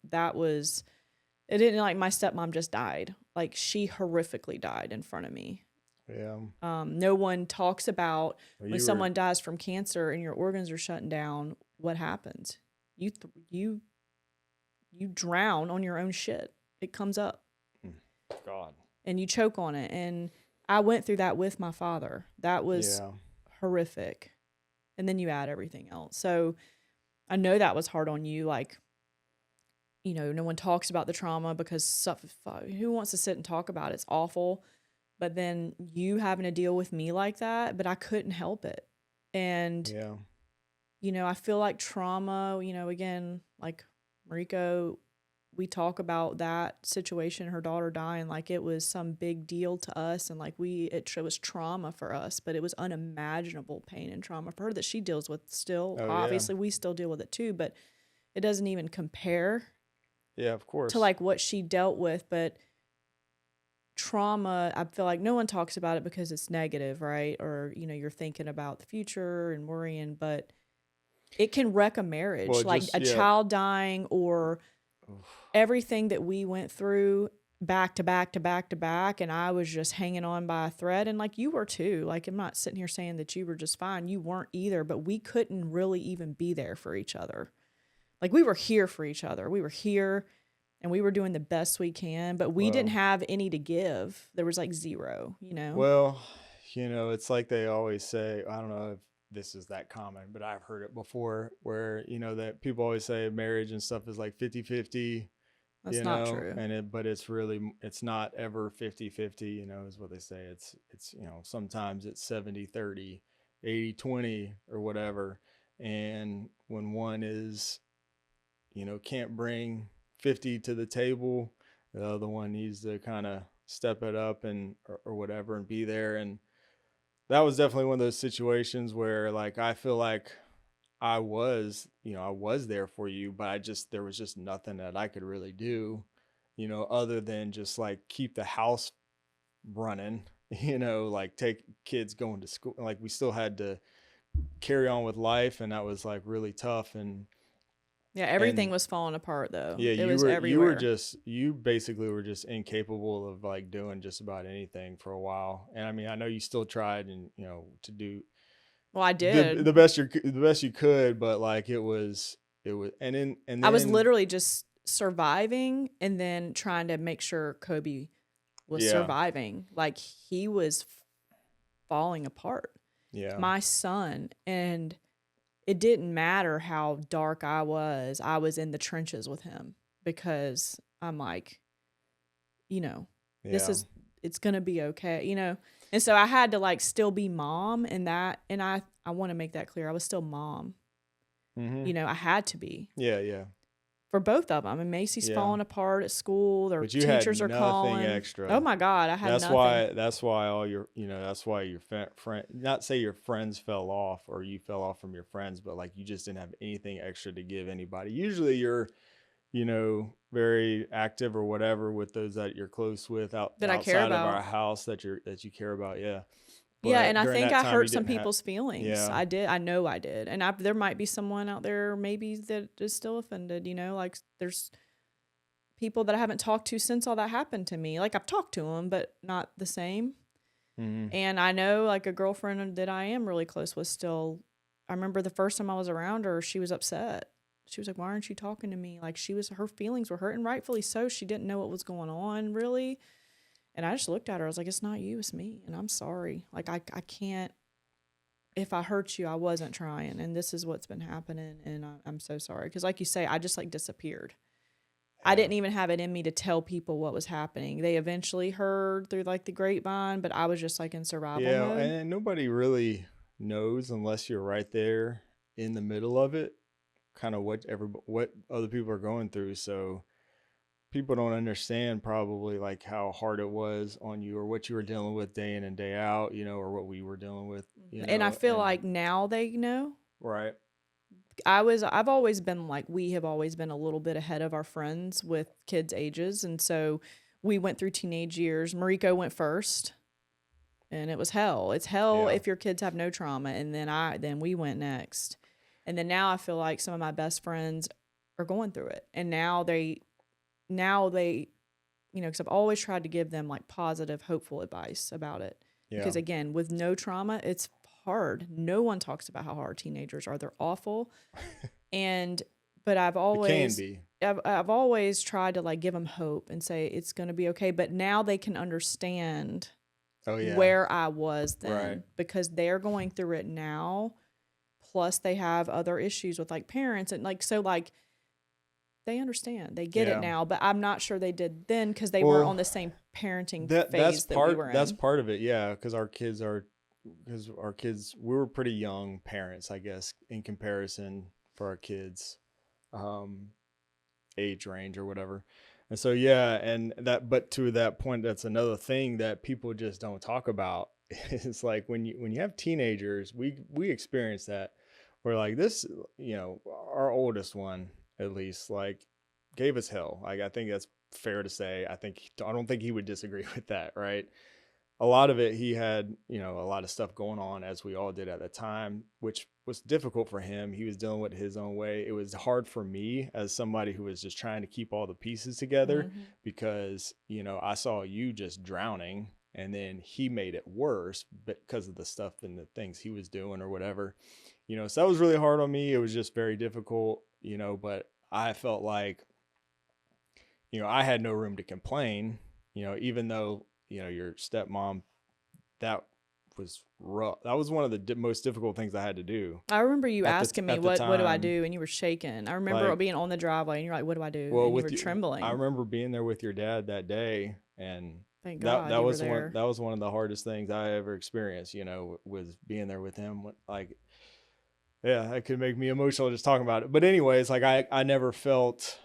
It didn't, like, my stepmom just died. Like, she horrifically died in front of me. Yeah. No one talks about when someone dies from cancer and your organs are shutting down, what happens? You drown on your own shit. It comes up. God. And you choke on it. And I went through that with my father. That was horrific. And then you add everything else. So I know that was hard on you. Like, you know, no one talks about the trauma because who wants to sit and talk about it? It's awful. But then you having to deal with me like that, but I couldn't help it. And, you know, I feel like trauma, you know, again, like Mariko, we talk about that situation, her daughter dying, like it was some big deal to us. And like it was trauma for us, but it was unimaginable pain and trauma for her that she deals with still. Obviously, we still deal with it too, but it doesn't even compare. Yeah, of course. To like what she dealt with. But trauma, I feel like no one talks about it because it's negative, right? Or, you know, you're thinking about the future and worrying, but it can wreck a Well, marriage, like just a yeah. child dying or Oof. everything that we went through back to back to back to back. And I was just hanging on by a thread. And like you were too. Like, I'm not sitting here saying that you were just fine. You weren't either, but we couldn't really even be there for each other. Like, we were here for each other. We were here and we were doing the best we can, but we didn't Well, have any to give. There was like zero, you know? well, it's like they always say, I don't know if this is that common, but I've heard it before where, that people always say marriage and stuff is like 50-50, That's not true. but it's really, it's not ever 50-50, is what they say. It's, sometimes it's 70-30, 80-20 or whatever. And when one is, can't bring 50 to the table, the other one needs to kind of step it up and or whatever and be there. And that was definitely one of those situations where like I feel like I was there for you, but there was just nothing that I could really do, other than just like keep the house running, like take kids going to school. Like we still had to carry on with life, and that was like really tough. Yeah, everything And was falling apart though. yeah, It was you were everywhere. just you basically were just incapable of like doing just about anything for a while. And I mean, I know you still tried and to do Well, I the did. the best you could, but like it was and I was then literally just surviving and then trying to make sure Kobe was yeah, surviving. Like, he was falling apart. yeah, My son, and it didn't matter how dark I was in the trenches with him because I'm like, you know, this yeah, is, it's going to be okay, you know? And so I had to like still be mom and that, and I want to make that clear. I was still mom, mm-hmm. you know, I had to be Yeah, yeah. for both of them. And Macy's Yeah. falling apart at school. Their But you had teachers are nothing calling. Oh extra. my God, I had That's nothing. why. That's why all your. That's why your friend. Not say your friends fell off or you fell off from your friends, but like you just didn't have anything extra to give anybody. Usually you're, very active or whatever with those that you're close with That I care outside of our about. house that you care about. Yeah. Yeah, and But I during think that I time you hurt some didn't have. people's feelings. Yeah. I did. I know I did. And there might be someone out there maybe that is still offended, you know, like there's people that I haven't talked to since all that happened to me. Like, I've talked to them, but not the same. Mm-hmm. And I know like a girlfriend that I am really close with still. I remember the first time I was around her, she was upset. She was like, "Why aren't you talking to me?" Like, her feelings were hurt, and rightfully so. She didn't know what was going on really. And I just looked at her. I was like, "It's not you, it's me. And I'm sorry. Like, I can't, if I hurt you, I wasn't trying. And this is what's been happening. And I'm so sorry." Because like you say, I just like disappeared. I Yeah. didn't even have it in me to tell people what was happening. They eventually heard through like the grapevine, but I was just like in survival Yeah, mode. and nobody really knows unless you're right there in the middle of it, kind of what other people are going through. So people don't understand probably like how hard it was on you or what you were dealing with day in and day out, or what we were dealing with, And I feel and like now they know. right. I've always been like, we have always been a little bit ahead of our friends with kids' ages. And so we went through teenage years. Mariko went first, and it was hell. It's hell Yeah. if your kids have no trauma. And then we went next. And then now I feel like some of my best friends are going through it. And now they, because I've always tried to give them like positive, hopeful advice about it. Yeah. Because again, with no trauma, it's hard. No one talks about how hard teenagers are. They're awful. But It can be. I've always tried to like give them hope and say it's going to be okay. But now they can understand Oh yeah. where I was then, Right. because they're going through it now. Plus they have other issues with like parents and like, so like they understand, they get Yeah. it now, but I'm not sure they did then because they Well, weren't on the same parenting that's phase that we were in. that's part of it, yeah, because our kids, we were pretty young parents, I guess, in comparison for our kids age range or whatever. And so yeah, but to that point, that's another thing that people just don't talk about. It's like when you have teenagers, we experience that. We're like this, our oldest one at least, like gave us hell. Like, I think that's fair to say. I don't think he would disagree with that, right? A lot of it, he had, a lot of stuff going on, as we all did at the time, which was difficult for him. He was dealing with his own way. It was hard for me as somebody who was just trying to keep all the pieces together, because, I saw you just drowning, and then he made it worse because of the stuff and the things he was doing or whatever, so that was really hard on me. It was just very difficult, but I felt like, I had no room to complain, even though, your stepmom, that was rough. That was one of the most difficult things I had to do. I remember you asking me, what do I time. do? And you were shaking. I remember Like, being on the driveway and you're like, what do I do? well, and you with were trembling. I remember being there with your dad that day, and Thank God you were there. that was one of the hardest things I ever experienced, was being there with him. Like, yeah, it could make me emotional just talking about it. But anyways, like, I never felt,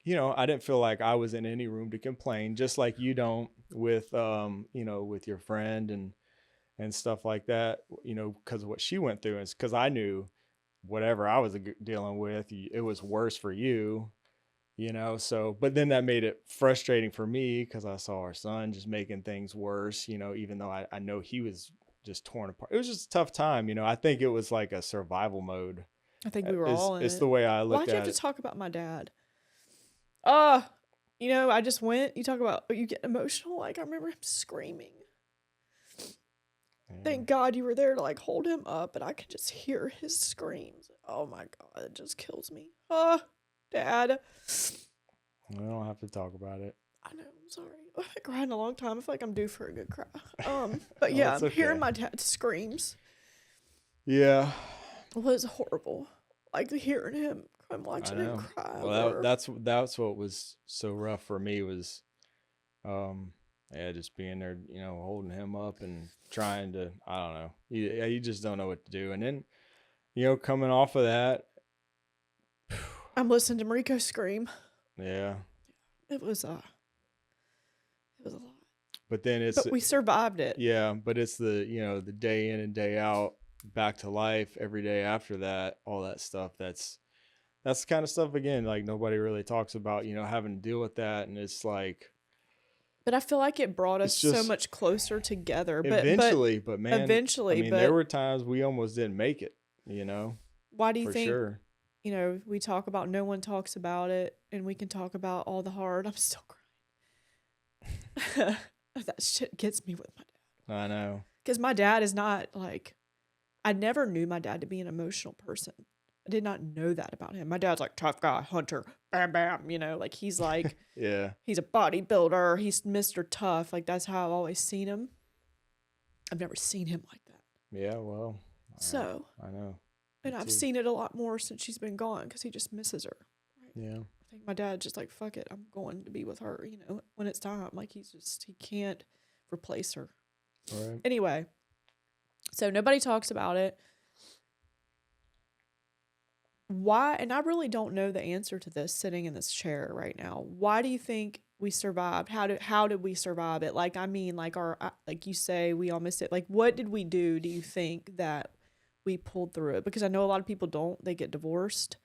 I didn't feel like I was in any room to complain, just like you don't with, with your friend and stuff like that, because of what she went through. It's because I knew whatever I was dealing with, it was worse for you, so, but then that made it frustrating for me because I saw our son just making things worse, even though I know he was just torn apart. It was just a tough time. I think it was like a survival mode. I think we were all in it's it. the way I looked at it. Why'd you have to talk about my dad? I just went, you talk about, you get emotional. Like, I remember him screaming. Yeah. Thank God you were there to, like, hold him up, and I could just hear his screams. Oh, my God, it just kills me. Dad. We don't have to talk about it. I know, I'm sorry. I've been crying a long time. I feel like I'm due for a good cry. But yeah, I'm hearing my dad's screams. Yeah. It was horrible. Like, hearing him, I'm watching him cry. Well, that's what was so rough for me was, just being there, holding him up and trying to, I don't know. You just don't know what to do. And then, coming off of that, I'm listening to Mariko scream. Yeah. It was a lot. But then but we survived it. Yeah, but it's the, the day in and day out, back to life every day after that, all that stuff. That's the kind of stuff, again, like, nobody really talks about, having to deal with that. And it's like, but I feel like it brought us so much closer together. But eventually, there were times we almost didn't make it, Why do you think, sure. We talk about, no one talks about it, and we can talk about all the hard. I'm still crying. That shit gets me with my dad. I know. Because my dad is not like, I never knew my dad to be an emotional person. I did not know that about him. My dad's like, tough guy, hunter, bam, bam, like, he's like, yeah, he's a bodybuilder. He's Mr. Tough. Like, that's how I've always seen him. I've never seen him like that. Yeah, well, I know. And I've seen it a lot more since she's been gone because he just misses her. Right? Yeah. I think my dad's just like, fuck it, I'm going to be with her, when it's time. Like, he can't replace her. Right. Anyway, so nobody talks about it. Why? And I really don't know the answer to this sitting in this chair right now. Why do you think we survived? How did we survive it? Like, I mean, like, like you say, we all missed it. Like, what did we do you think that we pulled through it? Because I know a lot of people don't. They get divorced.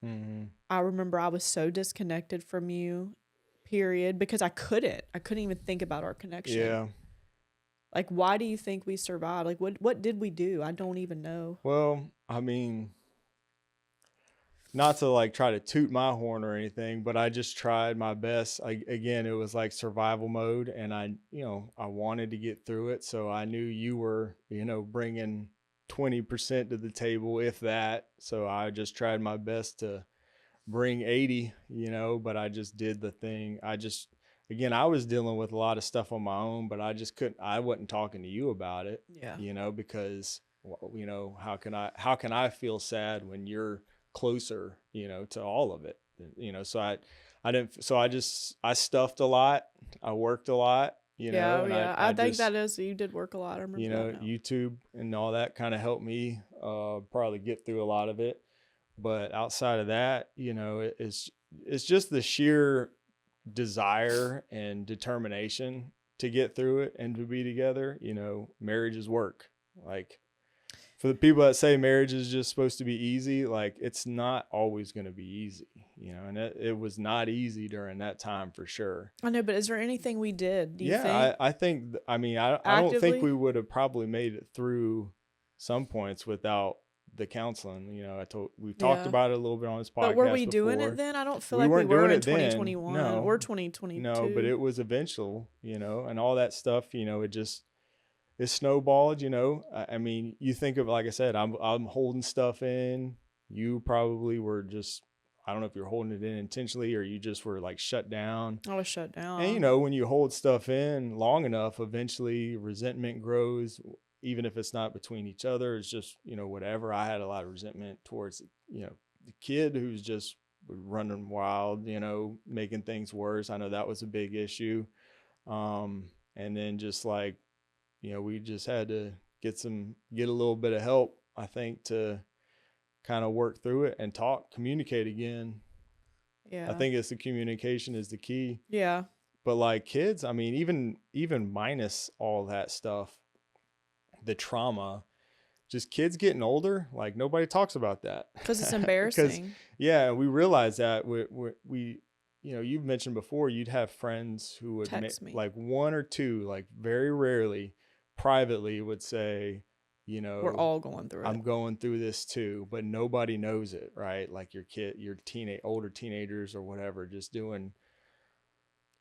Mm-hmm. I remember I was so disconnected from you, period, because I couldn't even think about our connection. Yeah. Like, why do you think we survived? Like, what did we do? I don't even know. Well, I mean, not to, like, try to toot my horn or anything, but I just tried my best. Again, it was like survival mode, and I wanted to get through it. So I knew you were, bringing 20% to the table, if that. So I just tried my best to bring 80, but I just did the thing. Again, I was dealing with a lot of stuff on my own, but I wasn't talking to you about it. Yeah. Because, how can I feel sad when you're closer, to all of it, I stuffed a lot. I worked a lot, I think that is, you did work a lot. I remember that now. YouTube and all that kind of helped me, probably get through a lot of it. But outside of that, it's just the sheer desire and determination to get through it and to be together. Marriage is work. Like, For the people that say marriage is just supposed to be easy, like it's not always going to be easy, and it was not easy during that time for sure. I know, but is there anything we did, do you think, I think, I mean, I don't think actively? we would have probably made it through some points without the counseling. We've talked Yeah. about it a little bit on this podcast But were we doing it before. then? I don't feel We like we weren't were doing in it then. 2021 or 2022. No, but it was eventual, and all that stuff, it snowballed, I mean, you think of, like I said, I'm holding stuff in. You probably were just, I don't know if you're holding it in intentionally or you just were like shut down. I was shut down. And when you hold stuff in long enough, eventually resentment grows, even if it's not between each other. It's just, whatever. I had a lot of resentment towards, the kid who's just running wild, making things worse. I know that was a big issue. And then just like, we just had to get a little bit of help, I think, to kind of work through it and communicate again. Yeah. I think it's the communication is the key. Yeah. But like kids, I mean, even minus all that stuff, the trauma, just kids getting older, like nobody talks about that. Because it's embarrassing. Yeah, we realize that we you've mentioned before, you'd have friends who would text me, like one or two, like very rarely, privately would say, we're all going through it. I'm going through this too, but nobody knows it, right? Like your older teenagers or whatever, just doing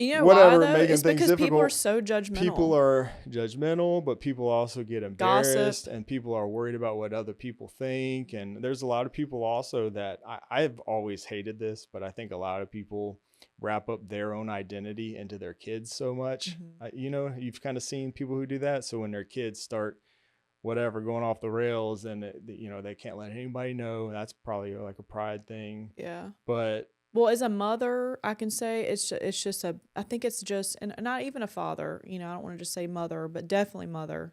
whatever, why, though? making It's things because difficult. people are so judgmental. People are judgmental, but people also get embarrassed. Gossip. And people are worried about what other people think. And there's a lot of people also that I've always hated this, but I think a lot of people wrap up their own identity into their kids so much. Mm-hmm. You've kind of seen people who do that. So when their kids start whatever going off the rails and they can't let anybody know, that's probably like a pride thing. Yeah. But well, as a mother, I can say I think it's just, and not even a father, I don't want to just say mother, but definitely mother.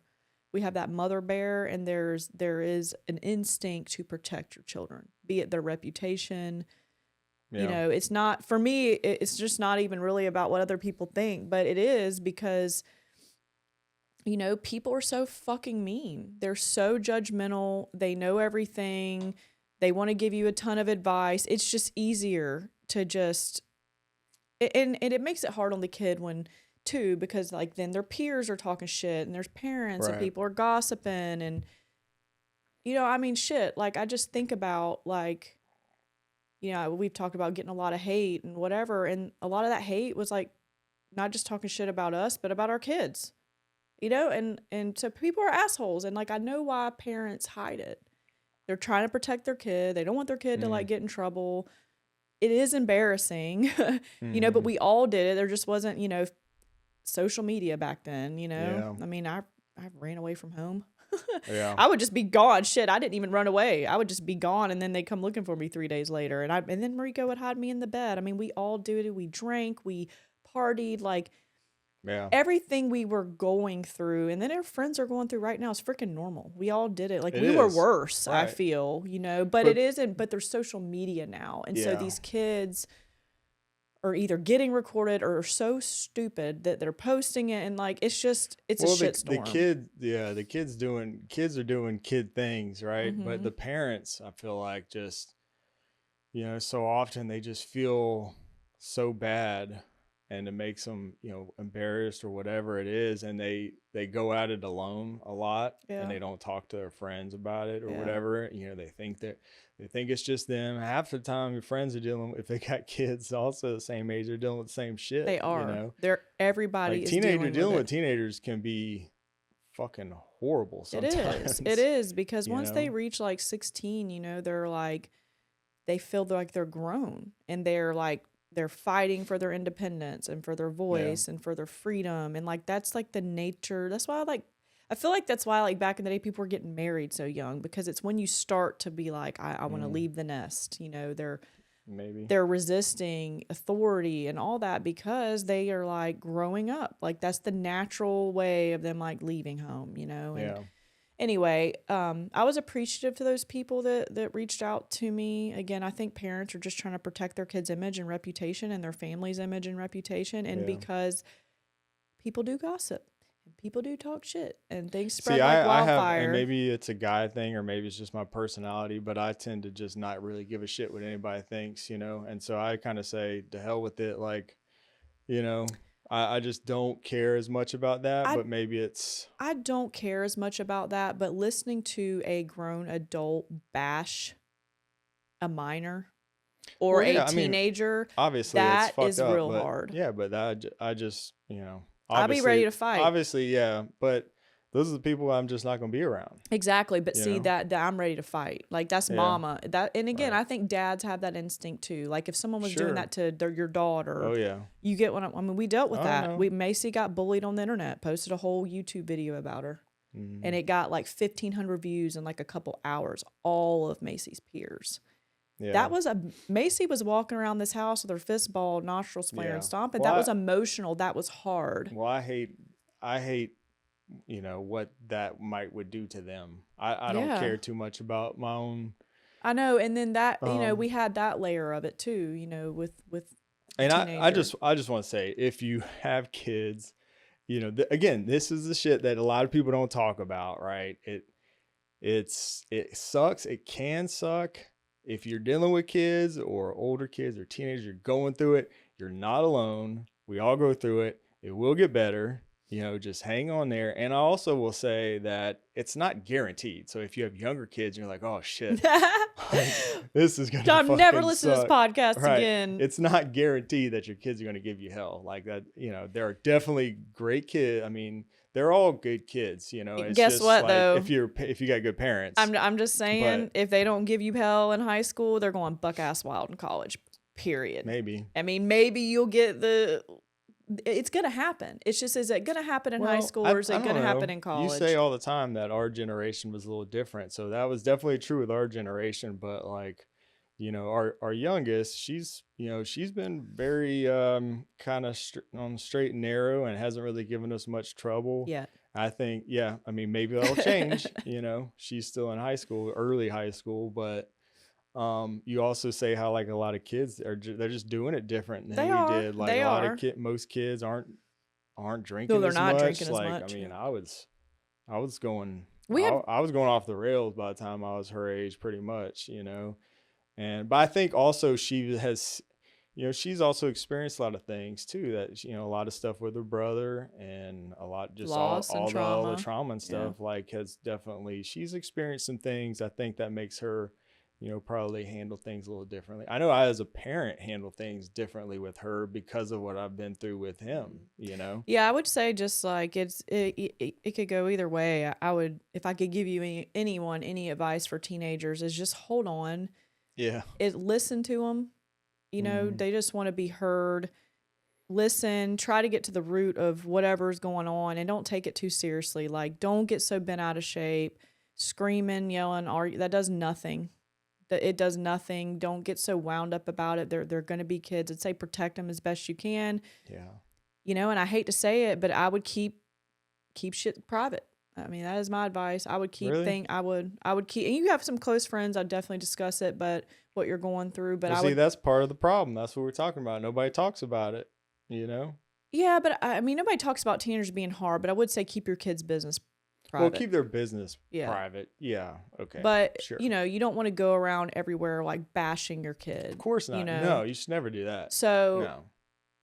We have that mother bear, and there is an instinct to protect your children, be it their reputation. yeah. It's not, for me, it's just not even really about what other people think, but it is because, people are so fucking mean. They're so judgmental. They know everything. They want to give you a ton of advice. It's just easier to just, and it makes it hard on the kid too, because like then their peers are talking shit and there's parents and people are gossiping and, shit. Like I just think about like, we've talked about getting a lot of hate and whatever. And a lot of that hate was like, not just talking shit about us, but about our kids, and so people are assholes. And like, I know why parents hide it. They're trying to protect their kid. They don't want their kid to like get in trouble. It is embarrassing, but we all did it. There just wasn't, social media back then, Yeah. I mean, I ran away from home. Yeah. I would just be gone. Shit, I didn't even run away. I would just be gone, and then they'd come looking for me 3 days later. And then Mariko would hide me in the bed. I mean, we all did it. We drank, we partied, like everything we were going through, and then our friends are going through right now is freaking normal. We all did it. Like we were worse, I feel, but it isn't. But there's social media now, and so these kids are either getting recorded or are so stupid that they're posting it, and like it's a shitstorm. The kids are doing kid things, right? But the parents, I feel like, just so often they just feel so bad, and it makes them embarrassed or whatever it is, and they go at it alone a lot, and they don't talk to their friends about it or whatever. They think it's just them. Half the time your friends are dealing, if they got kids also the same age, they're dealing with the same shit. They are. Everybody like is dealing with teenagers can be fucking horrible sometimes. It is because once they reach like 16, they're like, they feel like they're grown, and they're fighting for their independence and for their voice and for their freedom. And like, that's like the nature. That's why I feel like that's why like back in the day, people were getting married so young, because it's when you start to be like, I want to leave the nest, they're resisting authority and all that because they are like growing up. Like that's the natural way of them like leaving home, And anyway, I was appreciative to those people that reached out to me. Again, I think parents are just trying to protect their kids' image and reputation and their family's image and reputation. And because people do gossip. People do talk shit, and things spread See, like I have, and wildfire. maybe it's a guy thing or maybe it's just my personality, but I tend to just not really give a shit what anybody thinks, you know? And so I kind of say, to hell with it. Like, you know, I just don't care as much about that, I but maybe it's, I don't care as much about that, but listening to a grown adult bash a minor or well, a yeah, I mean, teenager, obviously it's that fucked is up, real but hard. yeah, but I just, you know, I'll be ready obviously, to fight. yeah, but those are the people I'm just not going to be around, Exactly, but you see know? that I'm ready to fight. Like that's Yeah, mama. That and again, right. I think dads have that instinct too. Like if someone was doing Sure. that to your daughter, Oh, yeah. you get what I mean. We dealt with Oh, that. no. We Macy got bullied on the internet, posted a whole YouTube video about her, and Mhm. it got like 1,500 views in like a couple hours. All of Macy's peers. Yeah. That was a Macy was walking around this house with her fist balled, nostrils flaring, Yeah. stomping. That Well, was emotional. That was hard. I hate, you know, what that would do to them. I don't Yeah. care too much about my own. I know, and then that we Um, had that layer of it too. With a and teenager. I just want to say, if you have kids, you know, again, this is the shit that a lot of people don't talk about, right? It sucks. It can suck if you're dealing with kids or older kids or teenagers. You're going through it. You're not alone. We all go through it. It will get better. You know, just hang on there. And I also will say that it's not guaranteed. So if you have younger kids, you're like, oh shit, like, this is gonna I'm never fucking listening to this suck. podcast Right. again. It's not guaranteed that your kids are gonna give you hell like that. You know, there are definitely great kids. I mean, they're all good kids. You know, it's Guess just what like though? if you got good parents. I'm just saying, But if they don't give you hell in high school, they're going buck ass wild in college. Period. maybe. I mean, maybe you'll get the. It's gonna happen. It's just, is it gonna happen in high school or is I it don't gonna happen know. in You college? say all the time that our generation was a little different. So that was definitely true with our generation. But like, you know, our youngest, she's been very kind of on the straight and narrow and hasn't really given us much trouble. Yeah. I think, yeah, I mean, maybe that'll change. You know, she's still in high school, early high school, but you also say how like a lot of kids they're just doing it different than They we are. did. Like They a lot are. of most kids aren't No, drinking they're as not much. drinking as Like, much. I mean, I was going We have. I was going off the rails by the time I was her age, pretty much, you know. And but I think also she has, you know, she's also experienced a lot of things too. That, you know, a lot of stuff with her brother and a lot just Loss and all the trauma. trauma and stuff. Like has definitely she's experienced some things. I think that makes her, you know, probably handle things a little differently. I know I as a parent handle things differently with her because of what I've been through with him. You know. Yeah, I would say just like it could go either way. I would, if I could give you any advice for teenagers, is just hold on. Yeah. Listen to them. You know, they just want to be heard. Listen, try to get to the root of whatever's going on, and don't take it too seriously. Like, don't get so bent out of shape, screaming, yelling, that does nothing. It does nothing. Don't get so wound up about it. They're going to be kids. I'd say protect them as best you can. Yeah. You know, and I hate to say it, but I would keep shit private. I mean, that is my advice. I would keep Really? I would keep, and you have some close friends, I'd definitely discuss it, but what you're going through, but Well, I see, would. that's part of the problem. That's what we're talking about. Nobody talks about it. You know. Yeah, but I mean, nobody talks about teenagers being hard, but I would say keep your kids' business private. Well, keep their business Yeah. private. Yeah. Okay. But sure. you know, you don't want to go around everywhere like bashing your kid. Of course not. You know? No, you should never do that. So No.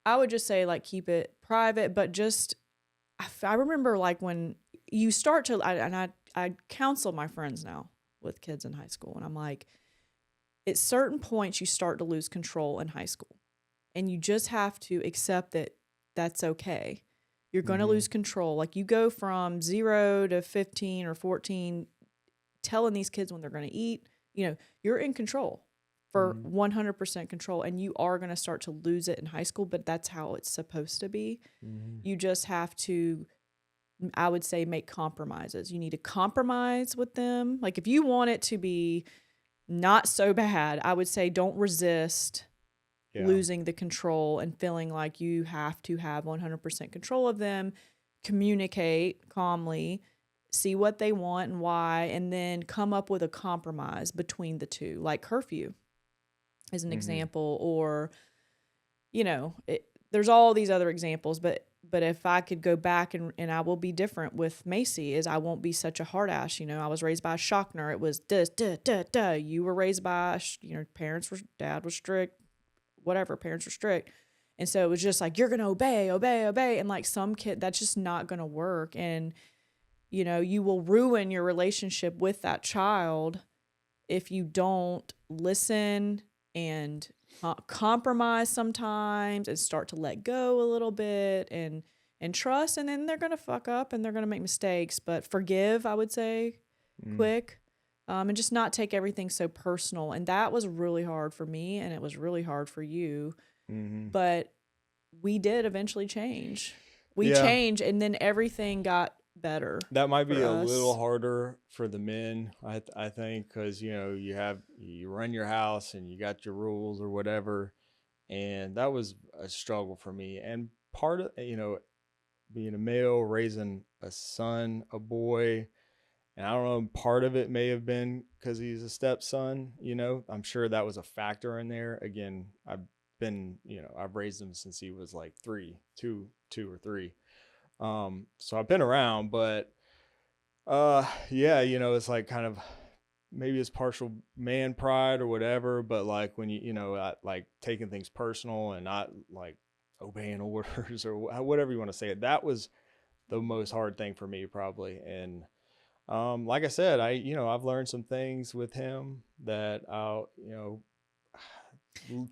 I would just say like keep it private, but just I remember like when you start to I counsel my friends now with kids in high school, and I'm like, at certain points you start to lose control in high school, and you just have to accept that that's okay. You're going to lose control. Like you go from 0 to 15 or 14, telling these kids when they're going to eat. You know, you're in control for 100% control, and you are going to start to lose it in high school, but that's how it's supposed to be. You just have to, I would say, make compromises. You need to compromise with them. Like if you want it to be not so bad, I would say don't resist losing the control and feeling like you have to have 100% control of them. Communicate calmly, see what they want and why, and then come up with a compromise between the two, like curfew is an example, or, you know, there's all these other examples, but But if I could go back and I will be different with Macy, is I won't be such a hard ass. You know, I was raised by a Shockner. It was duh, duh, duh, duh. You were raised by, dad was strict, whatever, parents were strict. And so it was just like, you're going to obey, obey, obey. And like some kid, that's just not going to work. And, you know, you will ruin your relationship with that child if you don't listen and compromise sometimes and start to let go a little bit and trust. And then they're going to fuck up and they're going to make mistakes, but forgive, I would say, quick. And just not take everything so personal. And that was really hard for me, and it was really hard for you. But we did eventually change. We changed, and then everything got better. That might be a little harder for the men, I think, because, you know, you run your house and you got your rules or whatever. And that was a struggle for me. And part of, you know, being a male, raising a son, a boy, and I don't know, part of it may have been because he's a stepson, you know, I'm sure that was a factor in there. Again, I've raised him since he was like two or three. So I've been around, but, yeah, you know, it's like kind of, maybe it's partial man pride or whatever, but like when you know, like taking things personal and not like obeying orders or whatever you want to say it, that was the most hard thing for me probably. And, like I said, I've learned some things with him that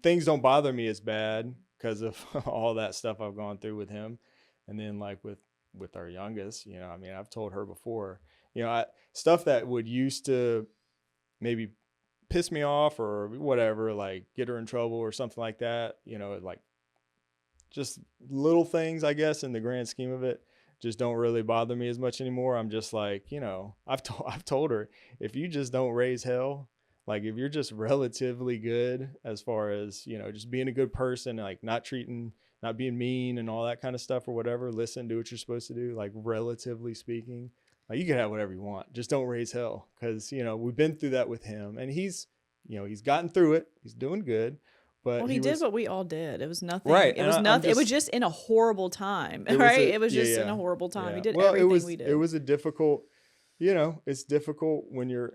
things don't bother me as bad because of all that stuff I've gone through with him. And then like with our youngest, you know, I mean, I've told her before, you know, stuff that would used to maybe piss me off or whatever, like get her in trouble or something like that, you know, like just little things, I guess, in the grand scheme of it, just don't really bother me as much anymore. I'm just like, you know, I've told her, if you just don't raise hell, like if you're just relatively good as far as, you know, just being a good person, like not being mean and all that kind of stuff or whatever, listen, do what you're supposed to do, like relatively speaking, like you can have whatever you want, just don't raise hell. Cause, you know, we've been through that with him and he's gotten through it. He's doing good. But well, he did what we all did. It was nothing. Right. It was nothing. It was just in a horrible time, right? It was just in a horrible time. He did everything we did. It was a difficult, you know, it's difficult when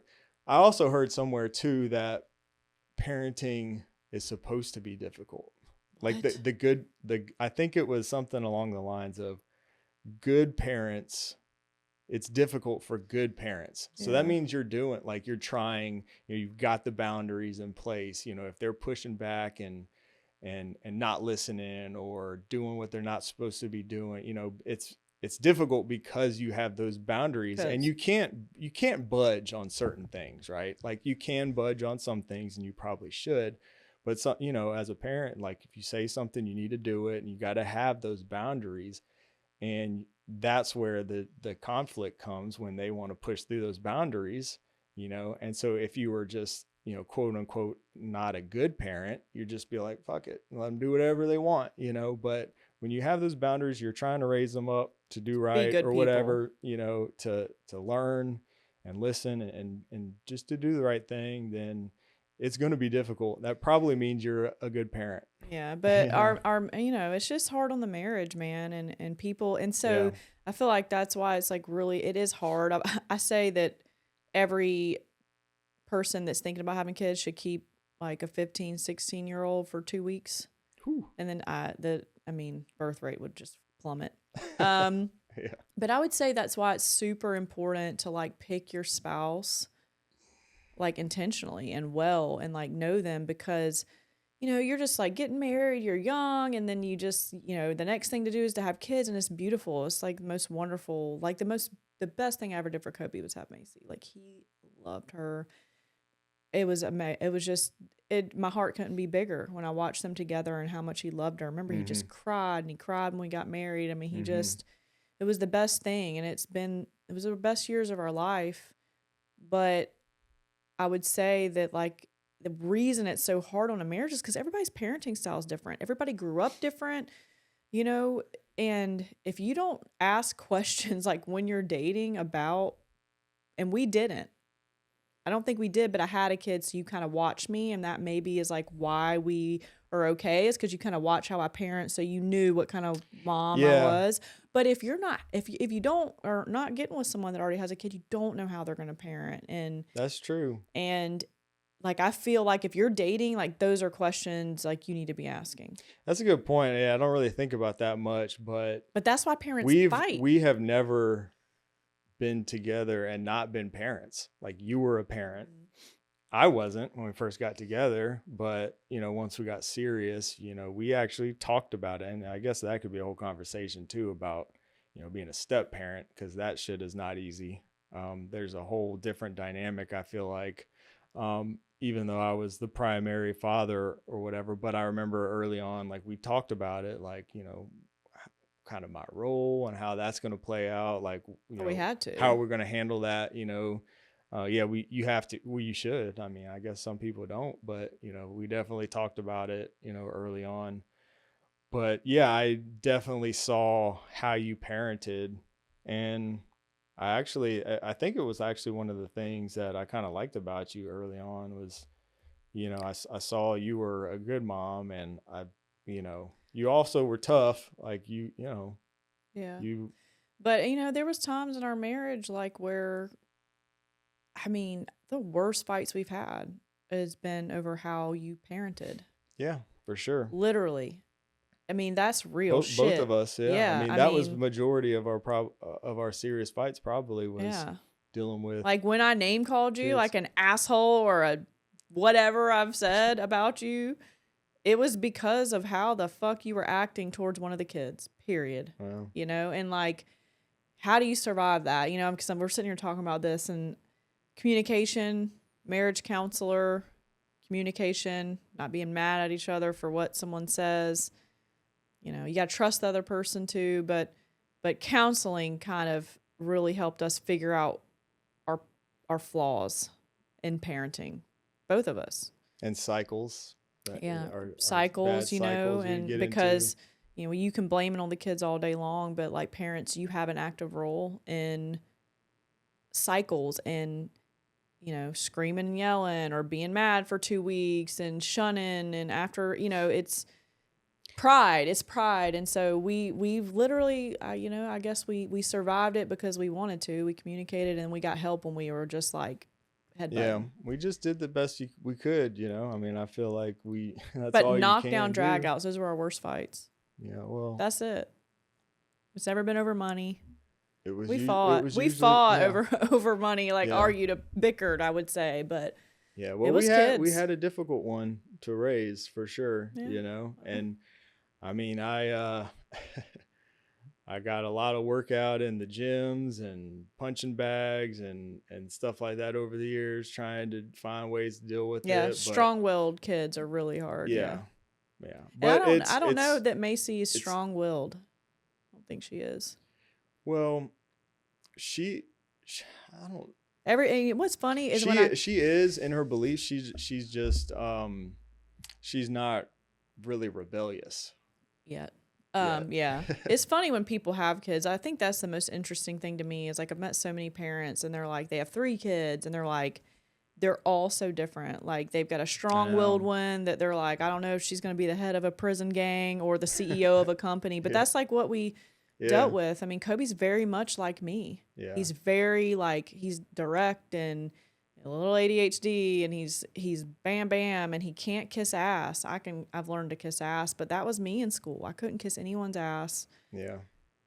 I also heard somewhere too that parenting is supposed to be difficult. Like I think it was something along the lines of good parents. It's difficult for good parents. So that means you're trying, you know, you've got the boundaries in place, you know, if they're pushing back and not listening or doing what they're not supposed to be doing, you know, it's difficult because you have those boundaries and you can't budge on certain things, right? Like you can budge on some things and you probably should, but some, you know, as a parent, like if you say something, you need to do it and you got to have those boundaries. And that's where the conflict comes when they want to push through those boundaries, you know? And so if you were just, you know, quote unquote, not a good parent, you'd just be like, fuck it, let them do whatever they want, you know? But when you have those boundaries, you're trying to raise them up to do right or whatever, you know, to learn and listen and just to do the right thing, then it's going to be difficult. That probably means you're a good parent. Yeah, but our you know, it's just hard on the marriage, man, and people. And so I feel like that's why it's like really, it is hard. I say that every person that's thinking about having kids should keep like a 15, 16-year-old for 2 weeks. Whew. And then birth rate would just plummet. But I would say that's why it's super important to like pick your spouse like intentionally and well and like know them, because you know, you're just like getting married, you're young, and then you just, you know, the next thing to do is to have kids, and it's beautiful. It's like the most wonderful, like the best thing I ever did for Kobe was have Macy. Like he loved her. It was amazing. It was just, my heart couldn't be bigger when I watched them together and how much he loved her. Remember, he just cried, and he cried when we got married. I mean, he just, it was the best thing, and it was the best years of our life. But I would say that like the reason it's so hard on a marriage is because everybody's parenting style is different. Everybody grew up different, you know, and if you don't ask questions like when you're dating about, and we didn't, I don't think we did, but I had a kid, so you kind of watch me, and that maybe is like why we are okay, is because you kind of watch how I parent, so you knew what kind of mom I Yeah, was. But if you're not, if you don't, or not getting with someone that already has a kid, you don't know how they're going to parent, that's true. and like I feel like if you're dating, like those are questions like you need to be asking. That's a good point. Yeah, I don't really think about that much, but But that's why parents fight. we have never been together and not been parents. Like you were a parent. I wasn't when we first got together, but once we got serious, we actually talked about it. And I guess that could be a whole conversation too about, being a step parent, because that shit is not easy. There's a whole different dynamic, I feel like, even though I was the primary father or whatever. But I remember early on, like we talked about it, like, kind of my role and how that's going to play out. Like, We had to. how we're going to handle that, yeah, you have to, well, you should. I mean, I guess some people don't, but, we definitely talked about it, early on. But yeah, I definitely saw how you parented. And I think it was actually one of the things that I kind of liked about you early on was, I saw you were a good mom, and you also were tough. Like Yeah. you, But there was times in our marriage like where, I mean, the worst fights we've had has been over how you parented. yeah, for sure. Literally. I mean, that's real shit. Both of us, yeah. Yeah, I mean, that was the majority of our serious fights. Probably was dealing with, like when I name called you kids. like an asshole or a whatever I've said about you. It was because of how the fuck you were acting towards one of the kids. Period. Wow. And like, how do you survive that? Because we're sitting here talking about this, and communication, marriage counselor, communication, not being mad at each other for what someone says. You got to trust the other person too, but counseling kind of really helped us figure out our flaws in parenting, both of us. And cycles. Cycles, and because you can blame it on the kids all day long, but like parents, you have an active role in cycles and screaming and yelling or being mad for 2 weeks and shunning, and after it's pride. And so we've literally I guess we survived it because we wanted to. We communicated and we got help when we were just like headbutting. Yeah, we just did the best we could. I mean, I feel like that's but all knockdown you can drag do. outs, those were our worst fights. Yeah, well, that's it. It's never been over money. We usually, fought yeah. over money, like argued, bickered, I would say, but yeah, well, we had a difficult one to raise for sure, and I mean, I got a lot of workout in the gyms and punching bags and stuff like that over the years, trying to find ways to deal with it. Yeah, strong-willed kids are really hard. Yeah. But I don't know that Macy is strong-willed. I don't think she is. Well, I don't. What's funny is she is in her beliefs. She's just she's not really rebellious yet. Yeah. It's funny when people have kids. I think that's the most interesting thing to me is like I've met so many parents and they're like they have 3 kids and they're like they're all so different. Like they've got a strong-willed one that they're like I don't know if she's going to be the head of a prison gang or the CEO of a company, but that's like what we dealt with. I mean, Kobe's very much like me. Yeah. He's very like he's direct and a little ADHD and he's bam bam and he can't kiss ass. I've learned to kiss ass, but that was me in school. I couldn't kiss anyone's ass. Yeah.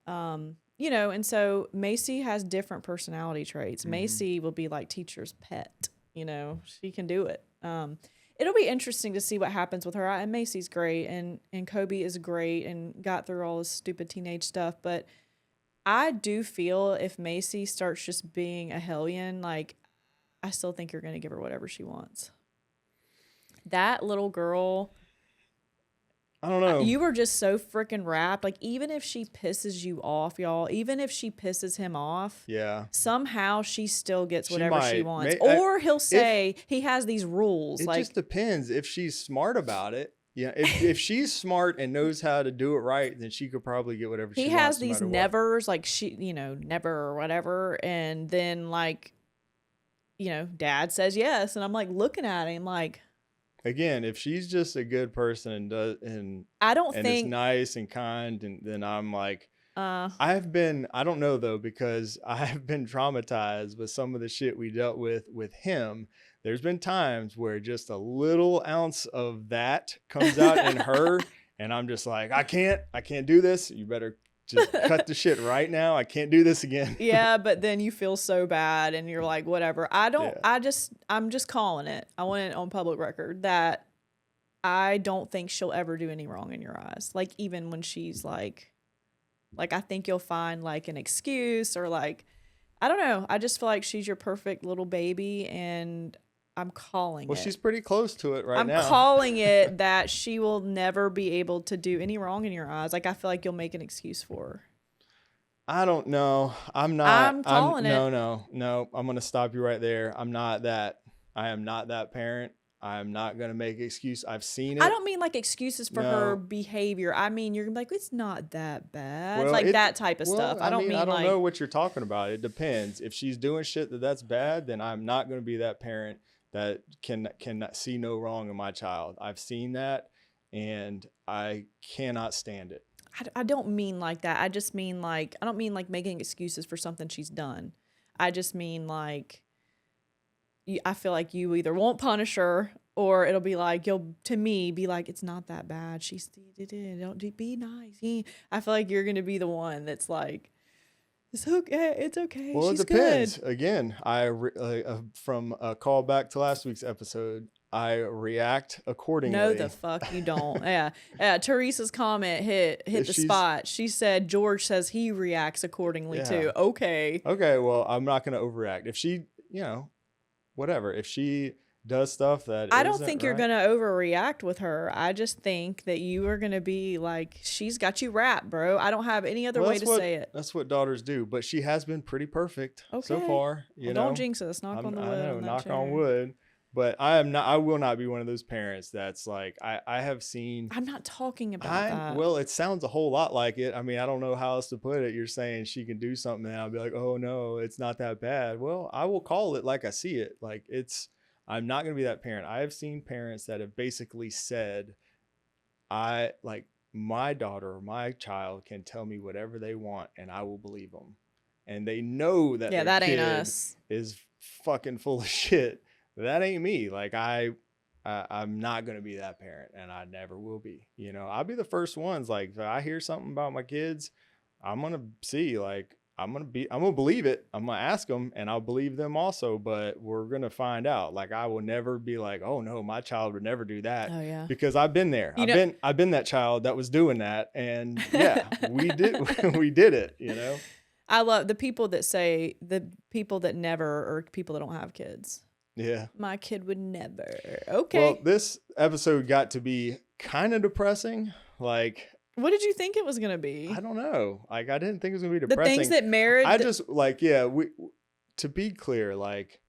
And so Macy has different personality traits. Mm-hmm. Macy will be like teacher's pet. She can do it. It'll be interesting to see what happens with her. And Macy's great and Kobe is great and got through all this stupid teenage stuff, but I do feel if Macy starts just being a hellion, like I still think you're going to give her whatever she wants. That little girl, I don't know. You were just so freaking wrapped. Like, even if she pisses you off, y'all, even if she pisses him off, somehow she still gets whatever she wants. Or he'll say he has these rules. It just depends if she's smart about it. Yeah, if she's smart and knows how to do it right, then she could probably get whatever she wants. He has these nevers, like never or whatever, and then like dad says yes. And I'm like looking at him like, Again, if she's just a good person and does I don't and is think, nice and kind, and then I'm like, uh, I don't know though, because I've been traumatized with some of the shit we dealt with him. There's been times where just a little ounce of that comes out in her, and I'm just like, I can't do this. You better just cut the shit right now. I can't do this again. yeah, but then you feel so bad and you're like, whatever. Yeah. I'm just calling it. I want it on public record that I don't think she'll ever do any wrong in your eyes. Like, even when she's like, I think you'll find like an excuse or like, I don't know. I just feel like she's your perfect little baby, and I'm calling Well, it. she's pretty close to it I'm now. calling it that she will never be able to do any wrong in your eyes. Like, I feel like you'll make an excuse for her. I don't know. I'm calling it. No. I'm going to stop you right there. I'm not that. I am not that parent. I'm not going to make excuse. I've seen it. I don't mean like excuses for her behavior. I mean, you're like, it's not that bad. Well, like that type of stuff. I don't I don't like, know what you're talking about. It depends. If she's doing shit that's bad, then I'm not going to be that parent that can see no wrong in my child. I've seen that, and I cannot stand it. I don't mean like that. I just mean like, I don't mean like making excuses for something she's done. I just mean like, I feel like you either won't punish her, or it'll be like, you'll, to me, be like, it's not that bad. She's, don't be nice. I feel like you're going to be the one that's like, it's okay. It's okay. Well, She's it depends. good. Again, from a call back to last week's episode, I react accordingly. No, the fuck you don't. Yeah. Teresa's comment hit the spot. She said George says he reacts accordingly too. Okay. Okay. Well, I'm not going to overreact. If she, whatever. If she does stuff that I don't think you're going to overreact with her. I just think that you are going to be like, she's got you wrapped, bro. I don't have any other way to say it. That's what daughters do. But she has been pretty perfect so far. Don't jinx us. Knock on the wood. I know, knock on wood. But I will not be one of those parents that's like, I have seen. I'm not talking about that. Well, it sounds a whole lot like it. I mean, I don't know how else to put it. You're saying she can do something, and I'll be like, oh no, it's not that bad. Well, I will call it like I see it. Like, I'm not going to be that parent. I have seen parents that have basically said, my daughter or my child can tell me whatever they want and I will believe them. And they know that their that kid ain't us. is fucking full of shit. That ain't me. Like, I'm not going to be that parent, and I never will be. I'll be the first ones. Like, if I hear something about my kids, I'm going to see, like, I'm going to believe it. I'm going to ask them, and I'll believe them also, but we're going to find out. Like, I will never be like, oh no, my child would never do that. Oh yeah. Because I've been there. I've been that child that was doing that. And yeah, we did it, I love the people that say, the people that never, or people that don't have kids. Yeah. My kid would never. Okay. Well, this episode got to be kind of depressing. Like, what did you think it was going to be? I don't know. Like, I didn't think it was going to be depressing. The things that marriage. I just like, to be clear, like,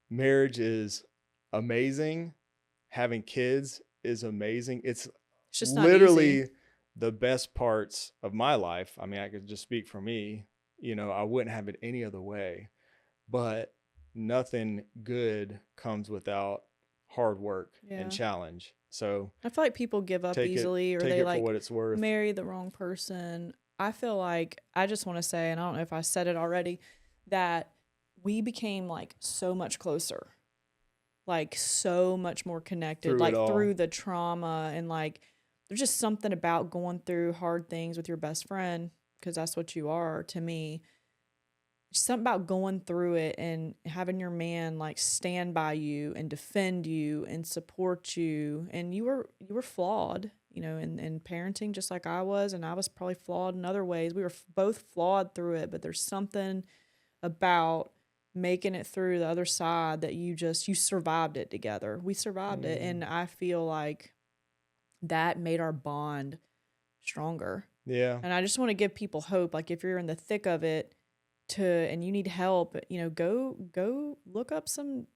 marriage is amazing. Having kids is amazing. It's just literally the best parts of my life. I mean, I could just speak for me. I wouldn't have it any other way. But nothing good comes without hard work and challenge. So I feel like people give up easily, or they like for what it's worth. Marry the wrong person. I feel like, I just want to say, and I don't know if I said it already, that we became like so much closer, like so much more connected, through the trauma, and like there's just something about going through hard things with your best friend, because that's what you are to me. Something about going through it and having your man like stand by you and defend you and support you. And you were flawed, in parenting, just like I was, and I was probably flawed in other ways. We were both flawed through it, but there's something about making it through the other side that you survived it together. We survived it. And I feel like that made our bond stronger. Yeah. And I just want to give people hope. Like, if you're in the thick of it, and you need help, go look up some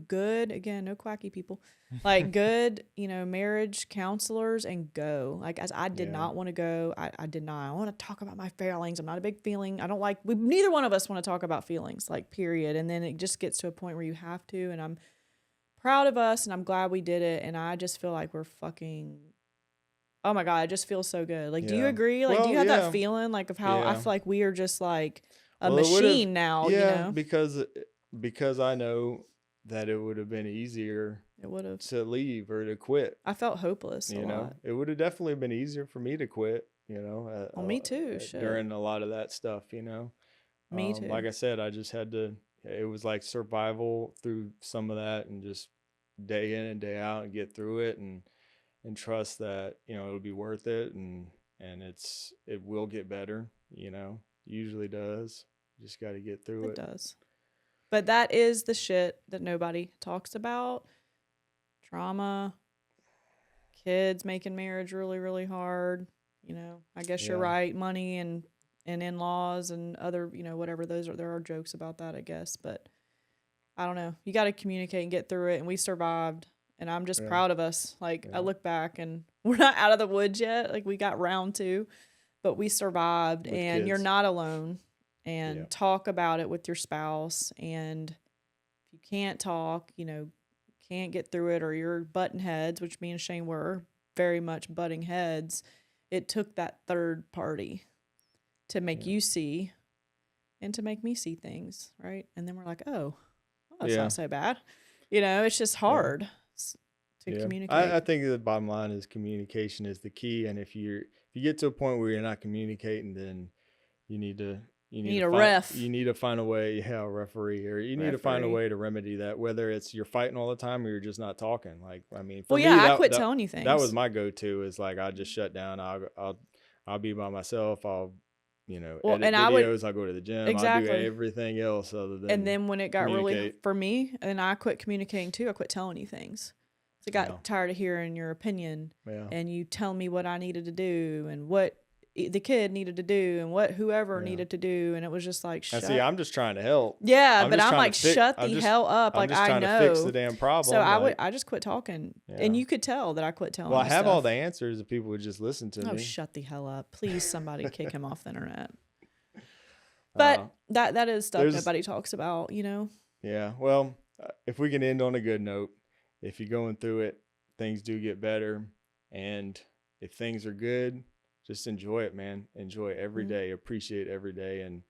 good, again, no quacky people, like good, marriage counselors, and go. Like, as I did not want to go. I did not. I want to talk about my feelings. I'm not a big feeling. I don't like, neither one of us want to talk about feelings, like, period. And then it just gets to a point where you have to, and I'm proud of us and I'm glad we did it. And I just feel like we're fucking, oh my God, it just feels so good. Like, do you agree? Like, do you have that feeling, like, of how I feel like we are just like a machine now, because I know that it would have been easier to leave or to quit. I felt hopeless a lot. It would have definitely been easier for me to quit, well, me too, during a lot of that stuff, Me too. Like I said, I just had to, it was like survival through some of that, and just day in and day out and get through it, and trust that, it'll be worth it, and it will get better, usually does. You just got to get through it. It does. But that is the shit that nobody talks about. Trauma, kids making marriage really, really hard. I guess you're right. Money and in-laws and other, whatever those are. There are jokes about that, I guess. But I don't know. You got to communicate and get through it. And we survived. And I'm just proud of us. Like, I look back and we're not out of the woods yet. Like, we got round 2. But we survived. With and kids. You're not alone. And talk about it with your spouse. And if you can't talk, can't get through it, or you're butting heads, which me and Shane were very much butting heads, it took that third party to make you see and to make me see things, right? And then we're like, oh, that's not so bad. It's just hard to communicate. I think the bottom line is communication is the key. And if you get to a point where you're not communicating, then you need a ref. You need to find a way, a referee, or you need to find a way to remedy that, whether it's you're fighting all the time or you're just not talking. Like, I mean, for me, I quit telling you things. That was my go-to, is like, I just shut down. I'll be by myself. I'll, edit videos. I'll go to the gym. Exactly. I'll do everything else other than. And then when it got really, for me, and I quit communicating too, I quit telling you things. I got tired of hearing your opinion and you tell me what I needed to do and what the kid needed to do and what whoever needed to do, and it was just like, shut. See, I'm just trying to help. But I'm like, shut the hell up. I'm like, just trying to fix the damn problem. So I just quit talking, and you could tell that I quit telling. Well, I have all the answers if people would just listen to me. Oh, shut the hell up, please! Somebody kick him off the internet. But that is stuff nobody talks about, Yeah. Well, if we can end on a good note, if you're going through it, things do get better, and if things are good, just enjoy it, man. Enjoy every day. Appreciate every day, and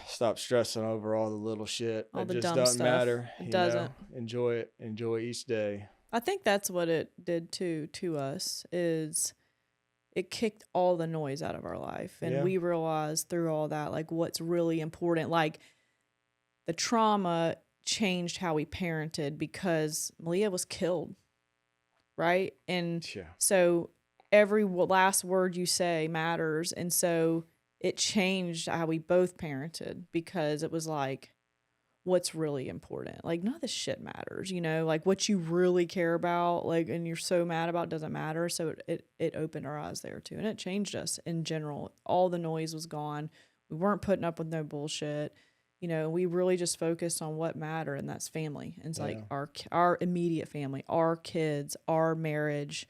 stop stressing over all the little shit. All the just dumb doesn't stuff. matter. It doesn't. Enjoy it. Enjoy each day. I think that's what it did to us, is it kicked all the noise out of our life. And we realized through all that, like, what's really important. Like, the trauma changed how we parented because Malia was killed, right? And so every last word you say matters. And so it changed how we both parented, because it was like, what's really important? Like, none of this shit matters, like what you really care about, like, and you're so mad about doesn't matter. So it opened our eyes there too. And it changed us in general. All the noise was gone. We weren't putting up with no bullshit. We really just focused on what mattered, and that's family. And it's like our immediate family, our kids, our marriage,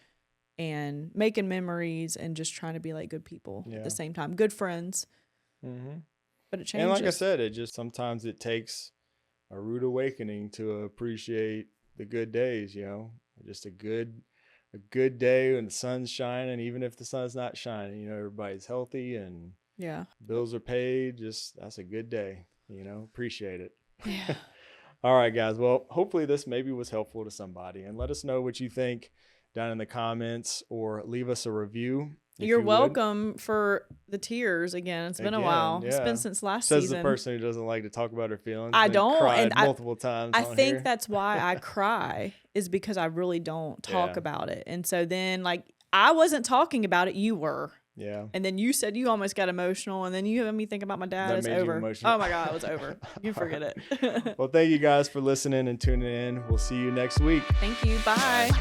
and making memories, and just trying to be like good people at the same time, good friends. Mm-hmm. But it changed. And like I said, sometimes it takes a rude awakening to appreciate the good days. Just a good day when the sun's shining, even if the sun's not shining. Everybody's healthy and bills are paid. That's a good day. Appreciate it. Yeah. All right, guys. Well, hopefully this maybe was helpful to somebody, and let us know what you think down in the comments, or leave us a review. You're welcome for the tears again. It's been a while. It's been since last season. Says the person who doesn't like to talk about her feelings. I don't. Cried multiple times. I think that's why I cry, is because I really don't talk about it. And so then, like, I wasn't talking about it. You were. Yeah. And then you said you almost got emotional, and then you had me think about my dad. It's over. Oh my God, it was over. You forget it. Well, thank you guys for listening and tuning in. We'll see you next week. Thank you. Bye.